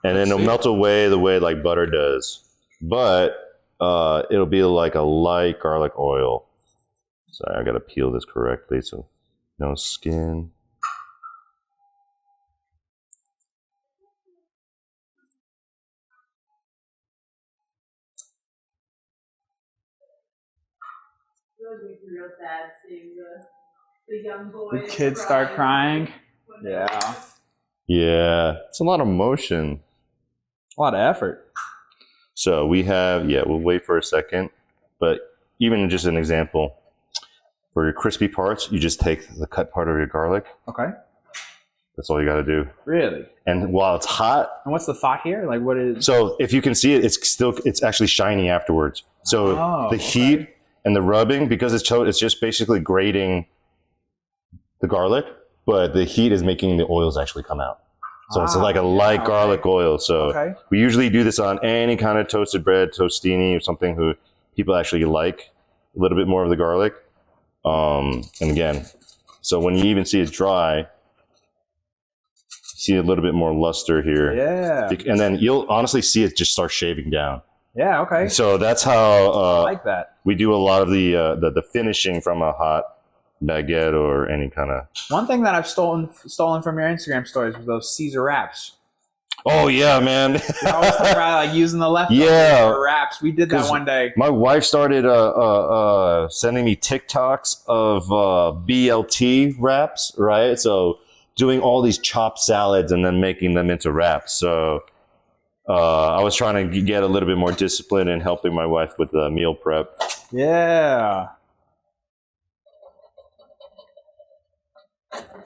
And then it'll melt away the way like butter does. But it'll be like a light garlic oil. Sorry, I got to peel this correctly so no skin. It makes me real sad seeing the young boys. The kids start crying. Yeah. Yeah, it's a lot of motion. A lot of effort. So we have, we'll wait for a second. But even just an example, for your crispy parts, you just take the cut part of your garlic. Okay. That's all you got to do. Really? And while it's hot. And what's the thought here? Like what is? So if you can see it, it's actually shiny afterwards. So the heat and the rubbing, because it's just basically grating the garlic, but the heat is making the oils actually come out. So it's like a light garlic oil. So we usually do this on any kind of toasted bread, tostini, or something who people actually like a little bit more of the garlic. And again, so when you even see it dry, see a little bit more luster here. Yeah. And then you'll honestly see it just start shaving down. Yeah, okay. So that's how I like that. We do a lot of the finishing from a hot baguette or any kind of. One thing that I've stolen from your Instagram stories was those Caesar wraps. Oh yeah, man. You always talk about like using the leftovers for wraps. We did that one day. My wife started sending me TikToks of BLT wraps, right? So doing all these chopped salads and then making them into wraps. So I was trying to get a little bit more discipline in helping my wife with the meal prep. Yeah.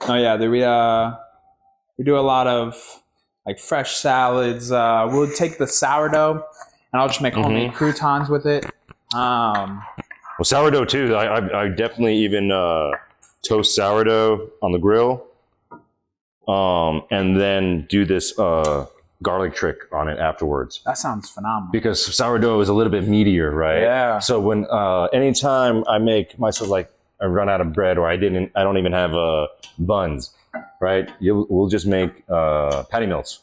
Oh yeah, we do a lot of like fresh salads. We'll take the sourdough and I'll just make homemade croutons with it. Well, sourdough too. I definitely even toast sourdough on the grill, and then do this garlic trick on it afterwards. That sounds phenomenal. Because sourdough is a little bit meatier, right? Yeah. So when anytime I make myself like I run out of bread or I don't even have buns, right? We'll just make patty melts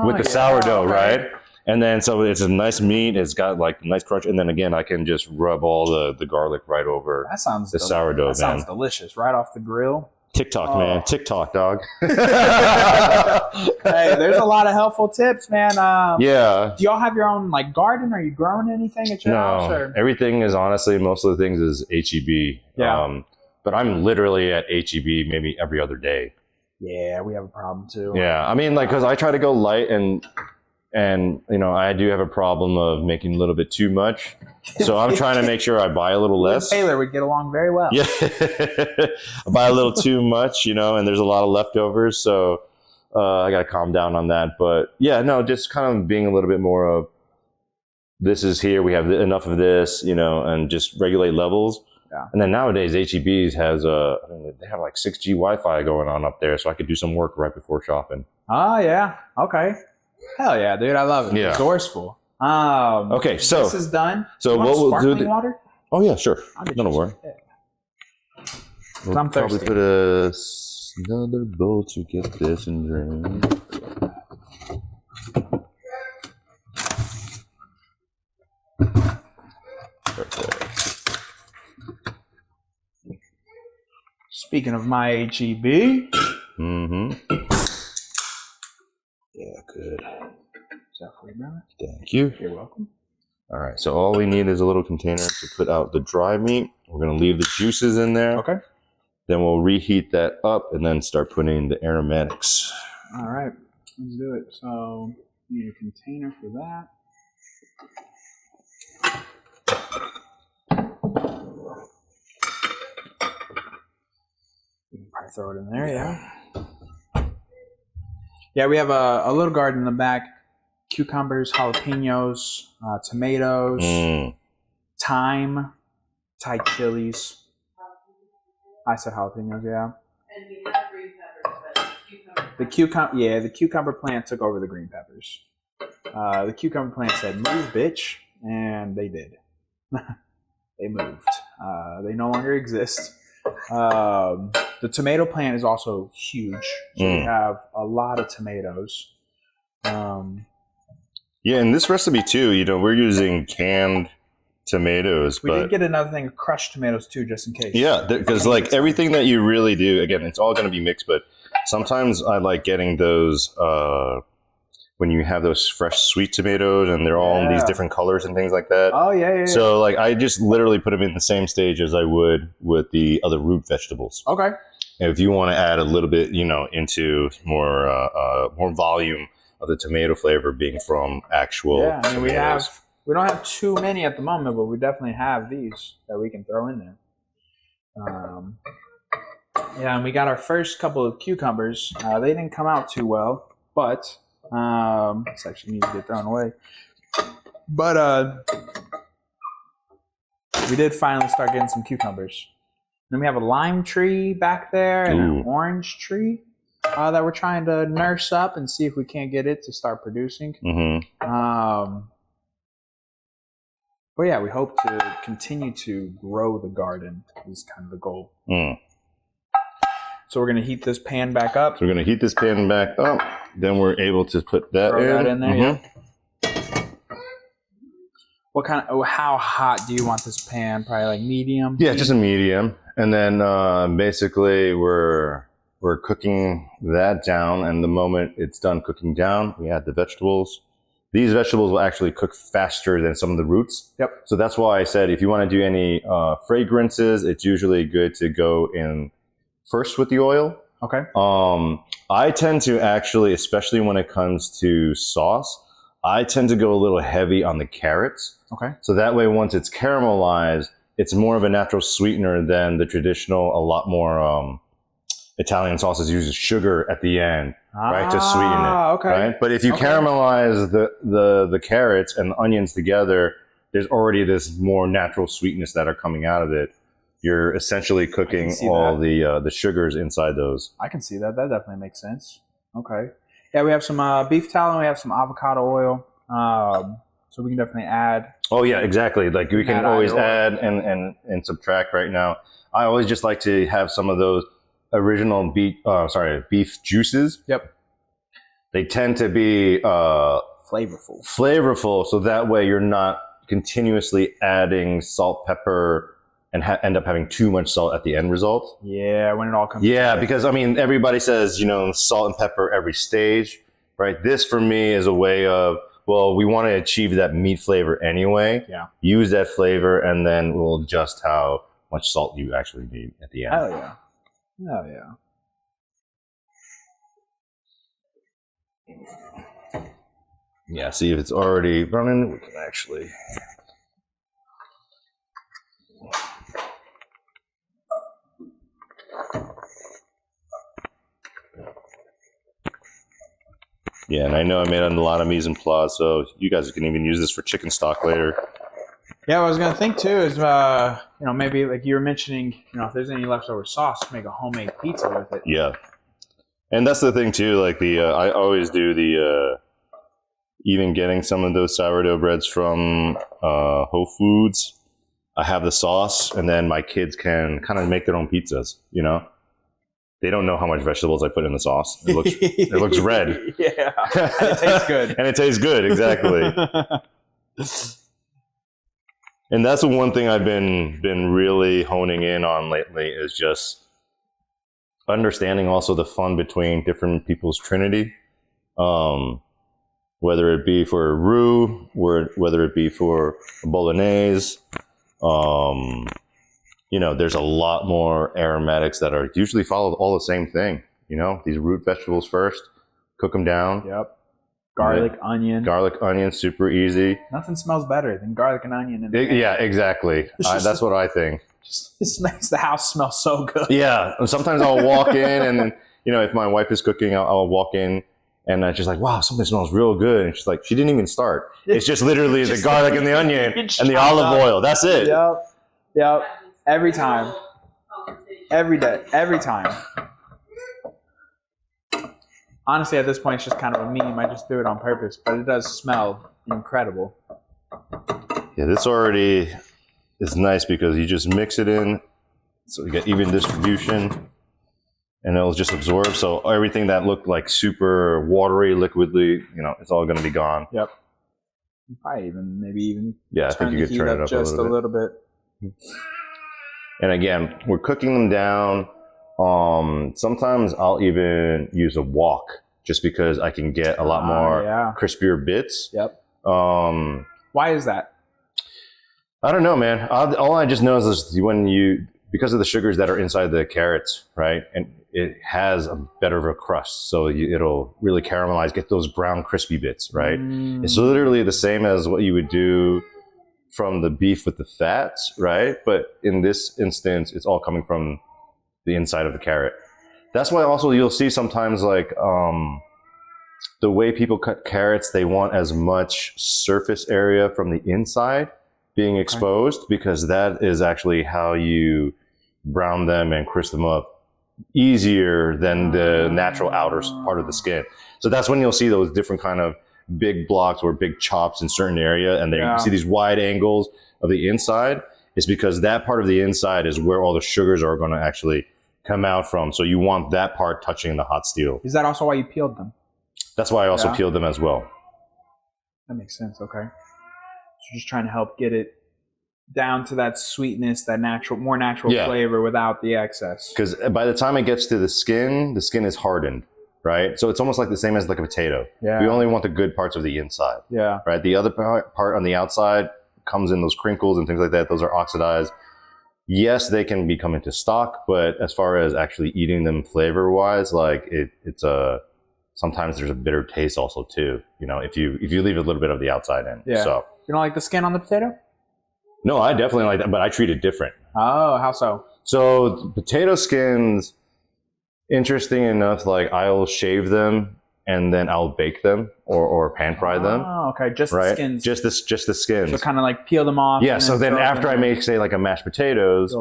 with the sourdough, right? And then so it's a nice meat. It's got like nice crunch, and then again I can just rub all the garlic right over. That sounds the sourdough. That sounds delicious, right off the grill. TikTok, man. TikTok, dog. Hey, there's a lot of helpful tips, man. Yeah. Do y'all have your own like garden? Are you growing anything at your house? No, everything is honestly, most of the things is HEB. Yeah. But I'm literally at HEB maybe every other day. Yeah, we have a problem too. Yeah, I mean, like, because I try to go light and you know, I do have a problem of making a little bit too much. So I'm trying to make sure I buy a little less. Taylor would get along very well. Yeah. I buy a little too much, you know, and there's a lot of leftovers. So I got to calm down on that. But yeah, no, just kind of being a little bit more of this is here. We have enough of this, you know, and just regulate levels. Yeah. And then nowadays, HEBs has I mean, they have like 6G Wi-Fi going on up there. So I could do some work right before shopping. Oh, yeah. Okay. Hell yeah, dude. I love it. Yeah. Resourceful. Okay, so this is done. So what we'll do? Water? Oh yeah, sure. Don't worry. We'll I'm probably thirsty. put another bowl to get this and drink. Speaking of my HEB. Mm-hmm. Yeah, good. Is that for you, brother? Thank you. You're welcome. All right, so all we need is a little container to put out the dry meat. We're going to leave the juices in there. Okay. Then we'll reheat that up and then start putting the aromatics. All right, let's do it. So, need a container for that. You can probably throw it in there, yeah. Yeah, we have a little garden in the back. Cucumbers, jalapenos, tomatoes. thyme, Thai chilies. I said jalapenos, yeah. And we have green peppers, but the cucumber. The cucumber plant took over the green peppers. The cucumber plant said, "Move, bitch," and they did. They moved. They no longer exist. The tomato plant is also huge, so we have a lot of tomatoes. Yeah, in this recipe too, you know, we're using canned tomatoes. We did get another thing of crushed tomatoes too, just in case. Yeah, because like everything that you really do, again, it's all going to be mixed, but sometimes I like getting those when you have those fresh sweet tomatoes and they're all in these different colors and things like that. Oh, yeah. So like I just literally put them in the same stage as I would with the other root vegetables. Okay. And if you want to add a little bit, you know, into more volume of the tomato flavor being from actual tomatoes. We don't have too many at the moment, but we definitely have these that we can throw in there. And we got our first couple of cucumbers. They didn't come out too well, but this actually needs to get thrown away. But we did finally start getting some cucumbers. Then we have a lime tree back there and an orange tree that we're trying to nurse up and see if we can't get it to start producing. But yeah, we hope to continue to grow the garden is kind of the goal. So we're going to heat this pan back up. So we're going to heat this pan back up. Then we're able to put that in there. Yeah. What kind of? How hot do you want this pan? Probably like medium. Yeah, just a medium. And then basically we're cooking that down. And the moment it's done cooking down, we add the vegetables. These vegetables will actually cook faster than some of the roots. Yep. So that's why I said if you want to do any fragrances, it's usually good to go in first with the oil. Okay. I tend to actually, especially when it comes to sauce, I tend to go a little heavy on the carrots. Okay. So that way, once it's caramelized, it's more of a natural sweetener than the traditional, a lot more Italian sauces uses sugar at the end, right, to sweeten it. Okay. Right? But if you caramelize the carrots and the onions together, there's already this more natural sweetness that are coming out of it. You're essentially cooking all the sugars inside those. I can see that. That definitely makes sense. Okay. Yeah, we have some beef tallow and we have some avocado oil. So we can definitely add. Oh yeah, exactly. Like we can always add and subtract right now. I always just like to have some of those original beef juices. Yep. They tend to be flavorful, so that way you're not continuously adding salt, pepper, and end up having too much salt at the end result. Yeah, when it all comes together. Because I mean, everybody says, you know, salt and pepper every stage, right? This for me is a way of, well, we want to achieve that meat flavor anyway. Yeah. Use that flavor, and then we'll adjust how much salt you actually need at the end. Hell yeah. Hell yeah. Yeah, see if it's already running, we can actually. Yeah, and I know I made a lot of mise en place, so you guys can even use this for chicken stock later. Yeah, what I was gonna think too is, you know, maybe like you were mentioning, you know, if there's any leftover sauce, make a homemade pizza with it. Yeah, and that's the thing too. Like I always do even getting some of those sourdough breads from Whole Foods. I have the sauce, and then my kids can kind of make their own pizzas. You know, they don't know how much vegetables I put in the sauce. It looks red. Yeah, and it tastes good. And it tastes good, exactly. And that's the one thing I've been really honing in on lately is just understanding also the fun between different people's trinity, whether it be for a roux, whether it be for a Bolognese. You know, there's a lot more aromatics that are usually follow all the same thing. You know, these root vegetables first, cook them down. Yep. Garlic, onion, super easy. Nothing smells better than garlic and onion. Yeah, exactly. That's what I think. This makes the house smell so good. Yeah, and sometimes I'll walk in, and then, you know, if my wife is cooking, I'll walk in, And I just like, wow, something smells real good. And she's like, she didn't even start. It's just literally the garlic and the onion and the olive oil. That's it. Yep. Every time. Every day. Every time. Honestly, at this point, it's just kind of a meme. I just do it on purpose, but it does smell incredible. Yeah, this already is nice because you just mix it in, so you get even distribution, and it'll just absorb. So everything that looked like super watery, liquidly, it's all going to be gone. Yep. Probably maybe even. Yeah, I think you could turn it up just a little bit. And again, we're cooking them down. Sometimes I'll even use a wok just because I can get a lot more crispier bits. Yep. Why is that? I don't know, man. All I just know is because of the sugars that are inside the carrots, right? And it has a better of a crust. So it'll really caramelize, get those brown crispy bits, right? It's literally the same as what you would do from the beef with the fats, right? But in this instance, it's all coming from the inside of the carrot. That's why also you'll see sometimes like the way people cut carrots, they want as much surface area from the inside being exposed because that is actually how you brown them and crisp them up easier than the natural outer part of the skin. So that's when you'll see those different kind of big blocks or big chops in certain area, and you see these wide angles of the inside. It's because that part of the inside is where all the sugars are going to actually come out from. So you want that part touching the hot steel. Is that also why you peeled them? That's why I also peeled them as well. That makes sense. Okay. So just trying to help get it down to that sweetness, that more natural flavor without the excess. Because by the time it gets to the skin is hardened, right? So it's almost like the same as like a potato. Yeah. We only want the good parts of the inside. Yeah. Right. The other part on the outside comes in those crinkles and things like that. Those are oxidized. Yes, they can become into stock, but as far as actually eating them flavor wise, like it's sometimes there's a bitter taste also too. If you leave a little bit of the outside in. Yeah. So you don't like the skin on the potato? No, I definitely like that, but I treat it different. Oh, how so? So potato skins, interesting enough, like I'll shave them and then I'll bake them or pan fry them. Oh, okay. Just right? the skins. Just the skins. So kind of like peel them off. Yeah. So then after I make, say, like a mashed potatoes,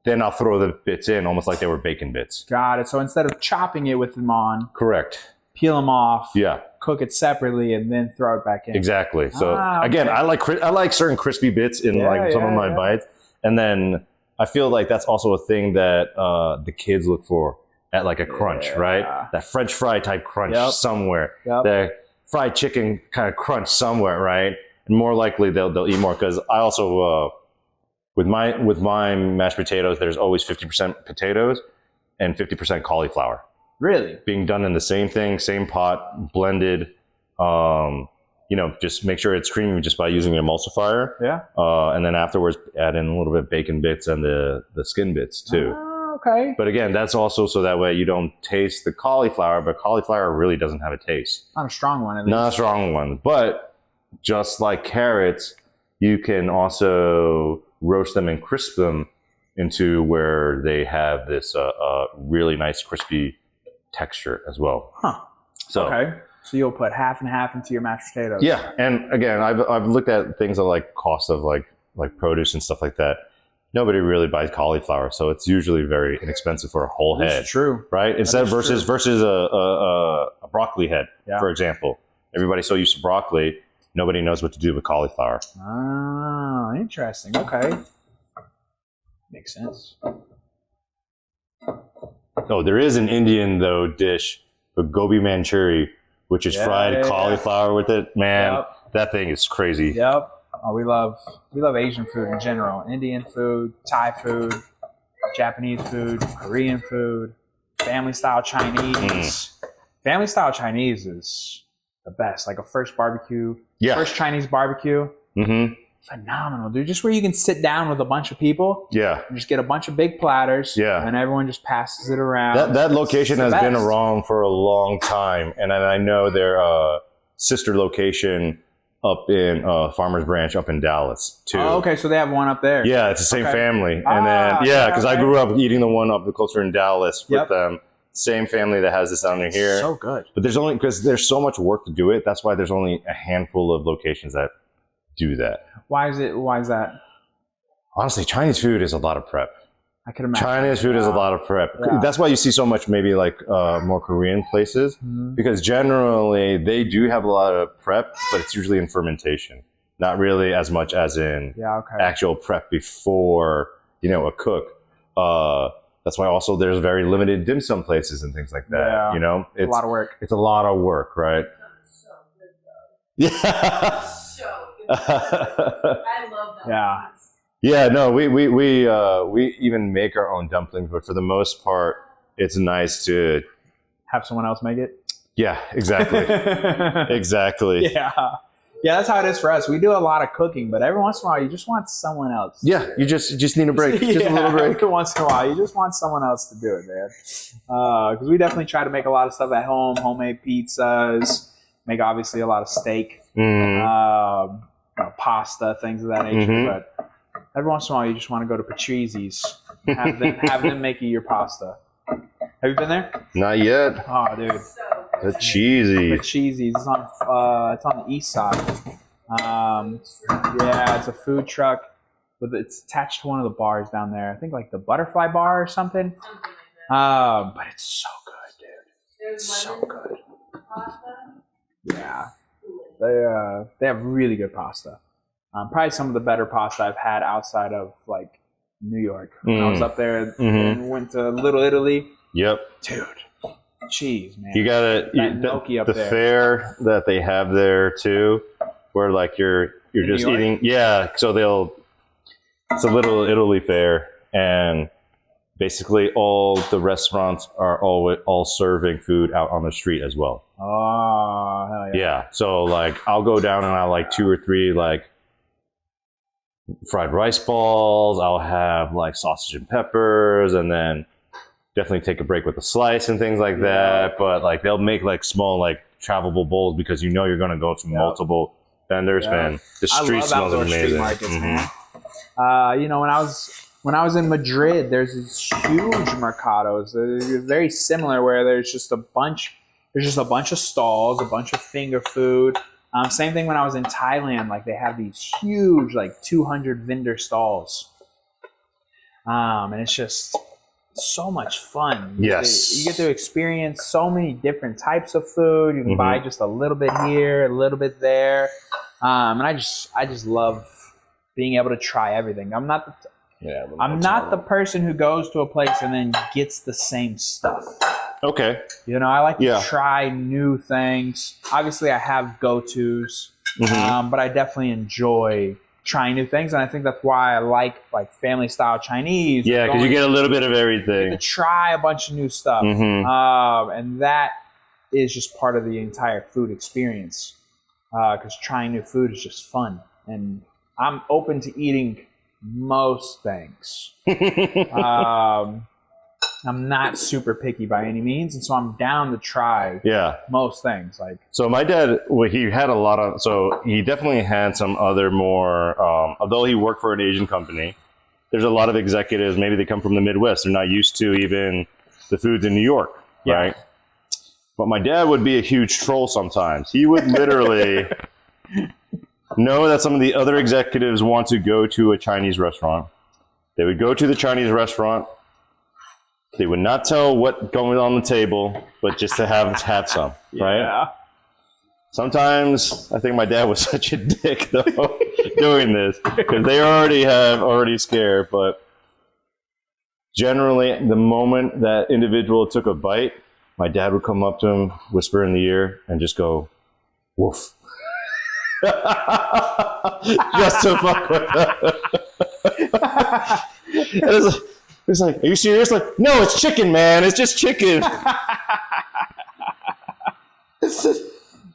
then I'll throw the bits in almost like they were bacon bits. Got it. So instead of chopping it with them on. Correct. Peel them off. Yeah. Cook it separately and then throw it back in. Exactly. So again, I like certain crispy bits in some of my bites, and then I feel like that's also a thing that the kids look for at like a crunch, right? That French fry type crunch somewhere. The fried chicken kind of crunch somewhere, right? And more likely they'll eat more because I also with my mashed potatoes, there's always 50% potatoes and 50% cauliflower. Really? Being done in the same thing, same pot, blended. Just make sure it's creamy just by using an emulsifier. Yeah. And then afterwards, add in a little bit of bacon bits and the skin bits too. Okay. But again, that's also so that way you don't taste the cauliflower, but cauliflower really doesn't have a taste. Not a strong one, at least. Not a strong one. But just like carrots, you can also roast them and crisp them into where they have this really nice crispy texture as well. Huh. So you'll put half and half into your mashed potatoes. Yeah, and again, I've looked at things of like cost of like produce and stuff like that. Nobody really buys cauliflower, so it's usually very inexpensive for a whole head. That's true. Right? Instead versus a broccoli head, for example. Everybody's so used to broccoli, nobody knows what to do with cauliflower. Oh, interesting. Okay. Makes sense. Oh, there is an Indian though dish, a gobi manchuri, which is fried cauliflower with it. Man, that thing is crazy. Yep. Oh, we love Asian food in general. Indian food, Thai food, Japanese food, Korean food, family style Chinese. Family style Chinese is the best. Like a first barbecue, first Chinese barbecue. Mm-hmm. Phenomenal, dude. Just where you can sit down with a bunch of people. Yeah. And just get a bunch of big platters. Yeah. And everyone just passes it around. That location has been around for a long time. And I know their sister location up in Farmers Branch up in Dallas too. Oh, okay. So they have one up there. Yeah, it's the same family. And then because I grew up eating the one up closer in Dallas with them. same family that has this down here. So good. But there's only, because there's so much work to do it, that's why there's only a handful of locations that do that. Why is that? Honestly, Chinese food is a lot of prep. I could imagine. Chinese food is a lot of prep. Yeah. That's why you see so much maybe like more Korean places, because generally they do have a lot of prep, but it's usually in fermentation. Not really as much as in actual prep before, a cook. That's why also there's very limited dim sum places and things like that. Yeah. It's a lot of work. It's a lot of work, right? So good though. Yeah. So good. I love that. Yeah. Yeah, no, we even make our own dumplings, but for the most part, it's nice to have someone else make it. Yeah, exactly. Exactly. Yeah. Yeah, that's how it is for us. We do a lot of cooking, but every once in a while, you just want someone else. Yeah, you just need a break. Just a little break. Every once in a while, you just want someone else to do it, man. Because we definitely try to make a lot of stuff at home, homemade pizzas, make obviously a lot of steak, pasta, things of that nature. But every once in a while, you just want to go to Patrizi's, have them make you your pasta. Have you been there? Not yet. Oh, dude. The cheesy. It's on the east side. Yeah, it's a food truck, but it's attached to one of the bars down there. I think like the Butterfly Bar or something. But it's so good, dude. It's so good. Yeah, they have really good pasta. Probably some of the better pasta I've had outside of like New York. When I was up there and went to Little Italy. Yep, dude. Cheese, man. You gotta the fare that they have there too, where like you're just eating. Yeah, so it's a Little Italy fare, and basically all the restaurants are all serving food out on the street as well. Oh, hell yeah. Yeah, so like I'll go down and I'll like 2 or 3 like fried rice balls. I'll have like sausage and peppers, and then definitely take a break with a slice and things like that. But like they'll make like small like travelable bowls because you're going to go to multiple vendors, man. The street smells amazing. Street markets, man. When I was in Madrid, there's these huge mercados. They're very similar, where there's just a bunch of stalls, a bunch of finger food. Same thing when I was in Thailand. Like they have these huge, like 200 vendor stalls, and it's just so much fun. You get to experience so many different types of food. You can buy just a little bit here, a little bit there, and I just love being able to try everything. I'm not the person who goes to a place and then gets the same stuff. Okay. I like to try new things. Obviously, I have go-tos, but I definitely enjoy trying new things, and I think that's why I like family style Chinese. Yeah, because you get a little bit of everything. You get to try a bunch of new stuff, and that is just part of the entire food experience. Because trying new food is just fun, and I'm open to eating most things. I'm not super picky by any means, and so I'm down to try most things. So my dad, he had a lot of, so he definitely had some other more, although he worked for an Asian company, there's a lot of executives, maybe they come from the Midwest, they're not used to even the foods in New York, right? But my dad would be a huge troll sometimes. He would literally know that some of the other executives want to go to a Chinese restaurant. They would go to the Chinese restaurant. They would not tell what going on the table, but just to have some, right? Yeah. Sometimes I think my dad was such a dick though doing this because they already scared. But generally, the moment that individual took a bite, my dad would come up to him, whisper in the ear, and just go, "Woof." Just to fuck with them. It's like, are you serious? Like, no, it's chicken, man. It's just chicken.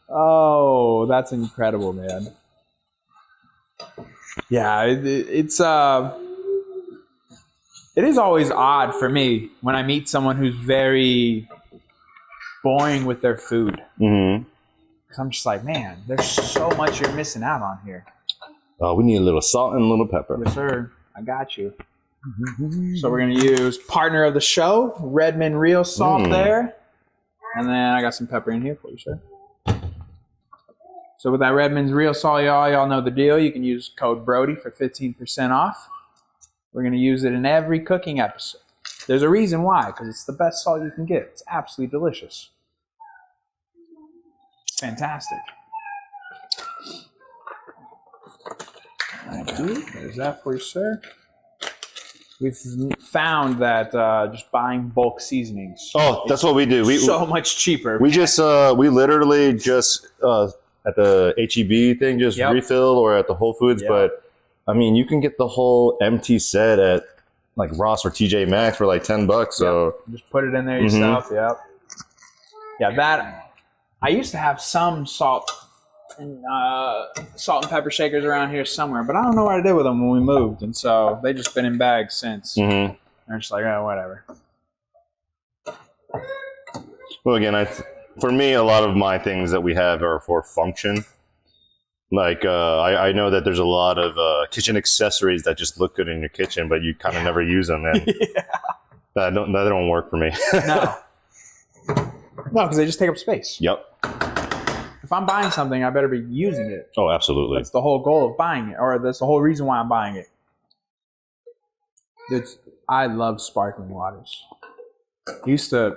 Oh, that's incredible, man. Yeah, it is always odd for me when I meet someone who's very boring with their food. Because I'm just like, man, there's so much you're missing out on here. Oh, we need a little salt and a little pepper. Yes, sir. I got you. So we're going to use partner of the show, Redmond real salt there. And then I got some pepper in here for you, sir. So with that Redmond's real salt, y'all know the deal. You can use code Brodey for 15% off. We're going to use it in every cooking episode. There's a reason why, because it's the best salt you can get. It's absolutely delicious. It's fantastic. Thank you. There's that for you, sir. We've found that just buying bulk seasonings. Oh, that's what we do. So much cheaper. We literally just at the HEB thing, just refill, or at the Whole Foods. Yep. But I mean, you can get the whole empty set at like Ross or TJ Maxx for like $10. So just put it in there yourself. Yep. Yeah, that I used to have some salt and pepper shakers around here somewhere, but I don't know what I did with them when we moved, and so they've just been in bags since. They're just like, oh, whatever. Well, again, for me, a lot of my things that we have are for function. Like I know that there's a lot of kitchen accessories that just look good in your kitchen, but you kind of never use them, and that don't work for me. No, because they just take up space. Yep. If I'm buying something, I better be using it. Oh, absolutely. That's the whole goal of buying it, or that's the whole reason why I'm buying it. I love sparkling waters. I used to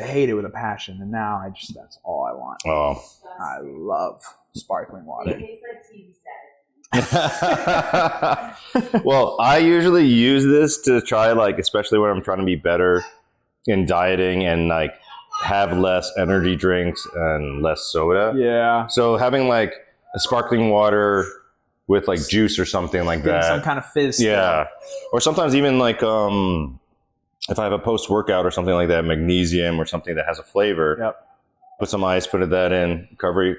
hate it with a passion, and now that's all I want. Oh. I love sparkling water. It tastes like TV set. Well, I usually use this to try, like, especially when I'm trying to be better in dieting and like have less energy drinks and less soda. Yeah. So having like a sparkling water with like juice or something like that. Some kind of fizz. Yeah. Or sometimes even like if I have a post-workout or something like that, magnesium or something that has a flavor. Yep. Put some ice, put that in, recovery.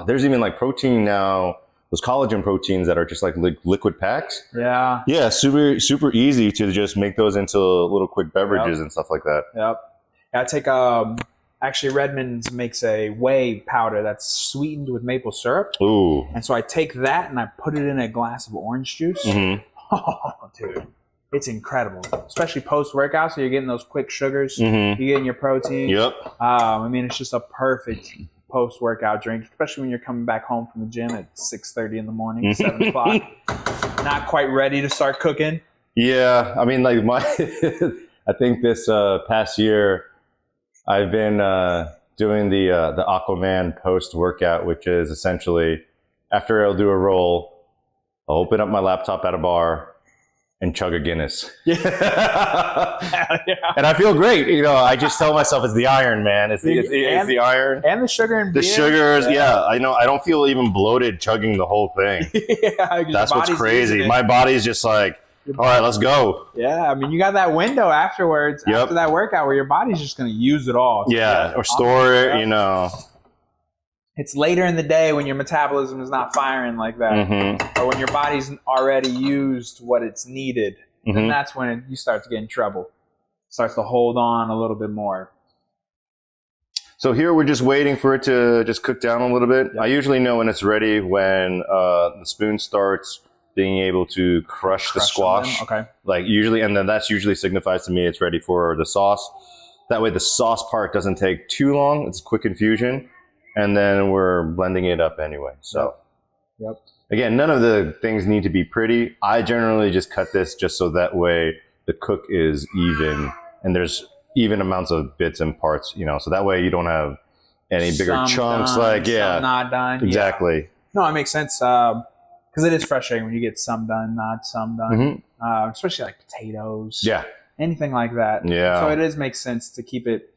There's even like protein now, those collagen proteins that are just like liquid packs. Yeah. Yeah, super easy to just make those into little quick beverages and stuff like that. Yep. I take actually Redmond's makes a whey powder that's sweetened with maple syrup. Ooh. And so I take that and I put it in a glass of orange juice. Oh, dude. It's incredible, especially post-workout. So you're getting those quick sugars. You're getting your protein. Yep. I mean, it's just a perfect post-workout drink, especially when you're coming back home from the gym at 6:30 in the morning, 7 o'clock. Not quite ready to start cooking. Yeah. I mean, like I think this past year, I've been doing the Aquaman post-workout, which is essentially after I'll do a roll, I'll open up my laptop at a bar and chug a Guinness. Yeah. And I feel great. You know, I just tell myself it's the iron, man. It's the iron. And the sugar and beer. The sugars, yeah. I know. I don't feel even bloated chugging the whole thing. Yeah, that's what's crazy. My body's just like, all right, let's go. Yeah, I mean, you got that window afterwards, after that workout, where your body's just going to use it all. So or store it, you know. It's later in the day when your metabolism is not firing like that, or when your body's already used what it's needed, and that's when you start to get in trouble. It starts to hold on a little bit more. So here we're just waiting for it to just cook down a little bit. Yep. I usually know when it's ready when the spoon starts being able to crush the squash. Okay. Like usually, and then that's usually signifies to me it's ready for the sauce. That way the sauce part doesn't take too long. It's quick infusion. And then we're blending it up anyway. So, again, none of the things need to be pretty. I generally just cut this just so that way the cook is even and there's even amounts of bits and parts, you know, so that way you don't have any bigger chunks. Some not done. Exactly. Yeah. No, it makes sense. Because it is frustrating when you get some done, not some done. Especially like potatoes. Yeah. Anything like that. Yeah. So it makes sense to keep it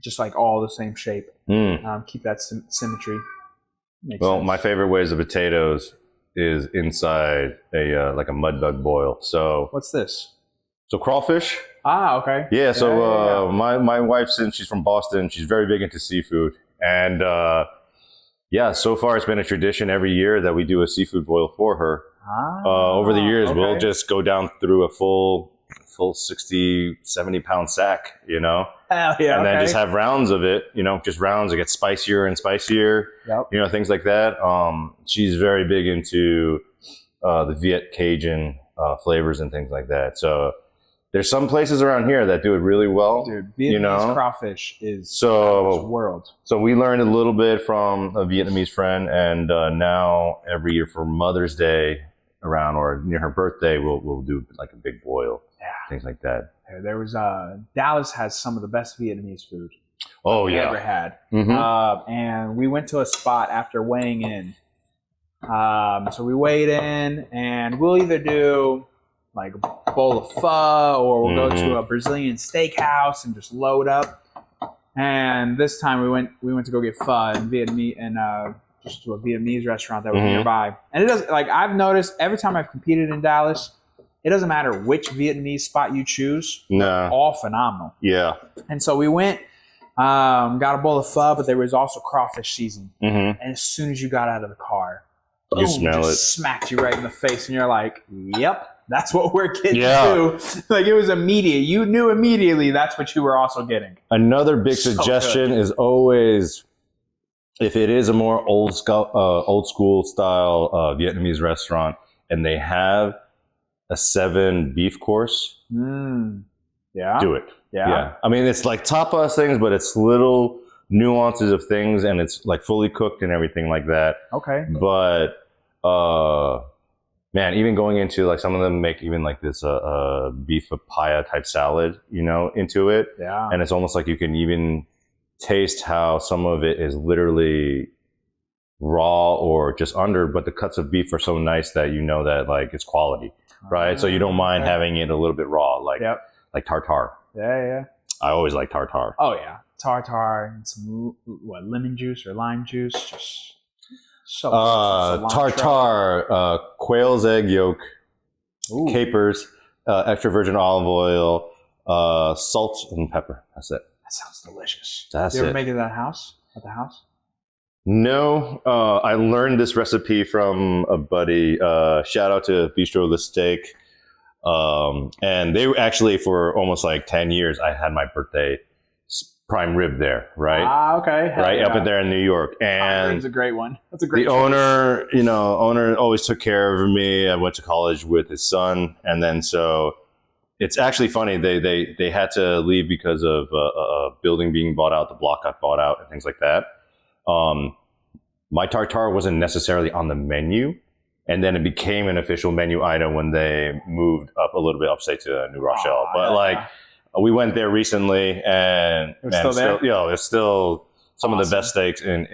just like all the same shape. Keep that symmetry. Makes sense. My favorite ways of potatoes is inside a like a mud bug boil. So what's this? So crawfish. Okay. Yeah. So my wife, since she's from Boston, she's very big into seafood, and so far it's been a tradition every year that we do a seafood boil for her. Over the years, we'll just go down through a full 60, 70 pound sack, you know? Hell yeah. And then just have rounds of it, you know, just rounds that get spicier and spicier, you know, things like that. She's very big into the Viet Cajun flavors and things like that. So there's some places around here that do it really well. Dude, Vietnamese crawfish is out of this world. So we learned a little bit from a Vietnamese friend, and now every year for Mother's Day around or near her birthday, we'll do like a big boil, things like that. There was Dallas has some of the best Vietnamese food I've ever had. And we went to a spot after weighing in. So we weighed in, and we'll either do like a bowl of pho, or we'll go to a Brazilian steakhouse and just load up. And this time we went to go get pho and Vietnamese, and just to a Vietnamese restaurant that was nearby. And it doesn't, like, I've noticed every time I've competed in Dallas, it doesn't matter which Vietnamese spot you choose, they're all phenomenal. Yeah. And so we went, got a bowl of pho, but there was also crawfish season. And as soon as you got out of the car, boom, you smell it. Smacked you right in the face, and you're like, yep. That's what we're getting too. Like, it was immediate. You knew immediately that's what you were also getting. Another big suggestion is always, if it is a more old school style Vietnamese restaurant and they have a 7 beef course, do it. Yeah. I mean, it's like tapas things, but it's little nuances of things, and it's like fully cooked and everything like that. Okay. But man, even going into, like, some of them make even like this beef papaya type salad, you know, into it. Yeah. And it's almost like you can even taste how some of it is literally raw or just under, but the cuts of beef are so nice that you know that, like, it's quality, right? So you don't mind having it a little bit raw, like tartare. Yeah. I always like tartare. Oh yeah, tartare and some lemon juice or lime juice, just. So tartare, quail's egg yolk, capers, extra virgin olive oil, salt and pepper. That's it. That sounds delicious. That's you ever it. make it at the house? No, I learned this recipe from a buddy. Shout out to Bistro the Steak. And they were actually, for almost like 10 years, I had my birthday prime rib there, right? Okay. Right, up in there in New York. And prime rib's a great one. That's a great the owner always took care of me. I went to college with his son, and then so it's actually funny. They had to leave because of a building being bought out. The block got bought out and things like that. My tartare wasn't necessarily on the menu, and then it became an official menu item when they moved up a little bit upstate to New Rochelle. We went there recently, and it's still there. It's still some of the best steaks in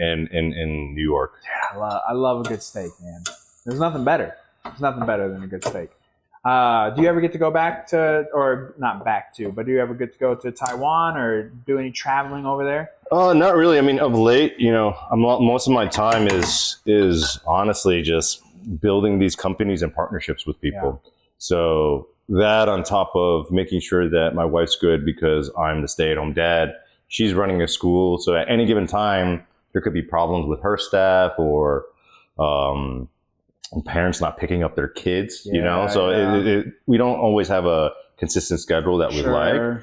New York. Yeah, I love a good steak, man. There's nothing better. There's nothing better than a good steak. Do you ever get to go back to, or not back to, but do you ever get to go to Taiwan or do any traveling over there? Not really. I mean, of late, most of my time is honestly just building these companies and partnerships with people. Yeah. So that, on top of making sure that my wife's good because I'm the stay-at-home dad, she's running a school. So at any given time, there could be problems with her staff or parents not picking up their kids, So we don't always have a consistent schedule that we like.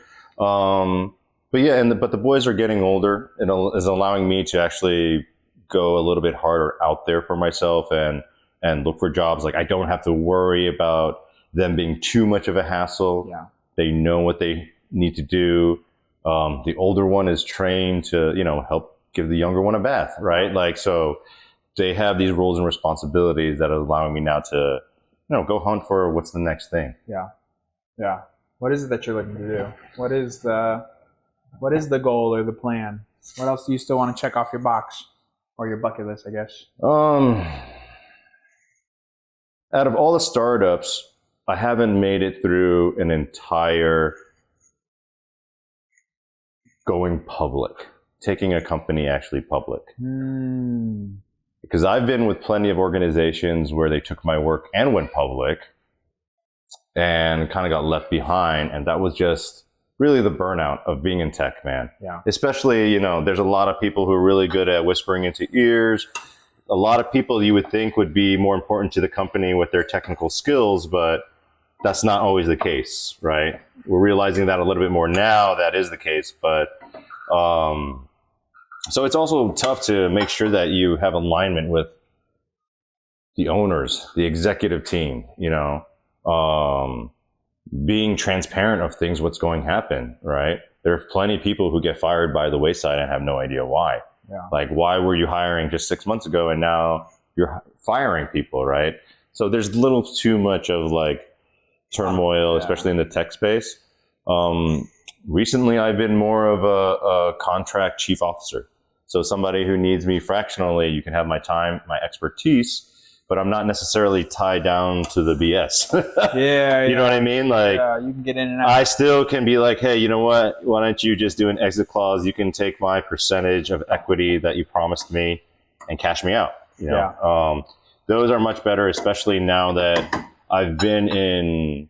But yeah, but the boys are getting older. It is allowing me to actually go a little bit harder out there for myself and look for jobs. Like, I don't have to worry about them being too much of a hassle. Yeah. They know what they need to do. The older one is trained to, help give the younger one a bath, right? Like, so they have these roles and responsibilities that are allowing me now to, go hunt for what's the next thing. Yeah. Yeah. What is it that you're looking to do? What is the goal or the plan? What else do you still want to check off your box or your bucket list, I guess? Out of all the startups, I haven't made it through an entire going public, taking a company actually public. Because I've been with plenty of organizations where they took my work and went public and kind of got left behind. And that was just really the burnout of being in tech, man. Yeah. Especially, there's a lot of people who are really good at whispering into ears. A lot of people you would think would be more important to the company with their technical skills, but that's not always the case, right? We're realizing that a little bit more now, that is the case. But so it's also tough to make sure that you have alignment with the owners, the executive team, being transparent of things, what's going to happen, right? There are plenty of people who get fired by the wayside and have no idea why. Yeah. Like, why were you hiring just 6 months ago and now you're firing people, right? So there's a little too much of like turmoil, especially in the tech space. Recently, I've been more of a contract chief officer. So somebody who needs me fractionally, you can have my time, my expertise, but I'm not necessarily tied down to the BS. You know what I mean? Like, you can get in and out. I still can be like, hey, you know what? Why don't you just do an exit clause? You can take my percentage of equity that you promised me and cash me out. You know? Those are much better, especially now that I've been in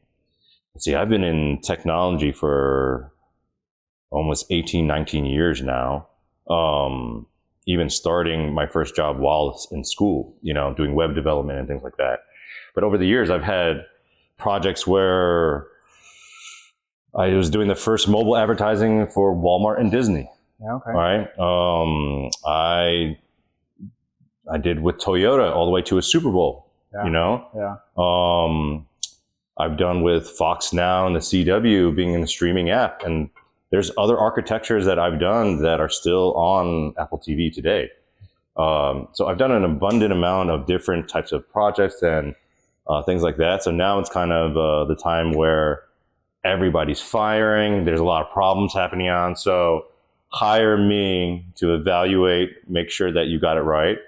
technology for almost 18, 19 years now. Even starting my first job while in school, you know, doing web development and things like that. But over the years, I've had projects where I was doing the first mobile advertising for Walmart and Disney. Okay. Right. I did with Toyota all the way to a Super Bowl. You know. I've done with Fox Now and the CW being in the streaming app, and there's other architectures that I've done that are still on Apple TV today. So I've done an abundant amount of different types of projects and things like that. So now it's kind of the time where everybody's firing. There's a lot of problems happening on. So hire me to evaluate, make sure that you got it right.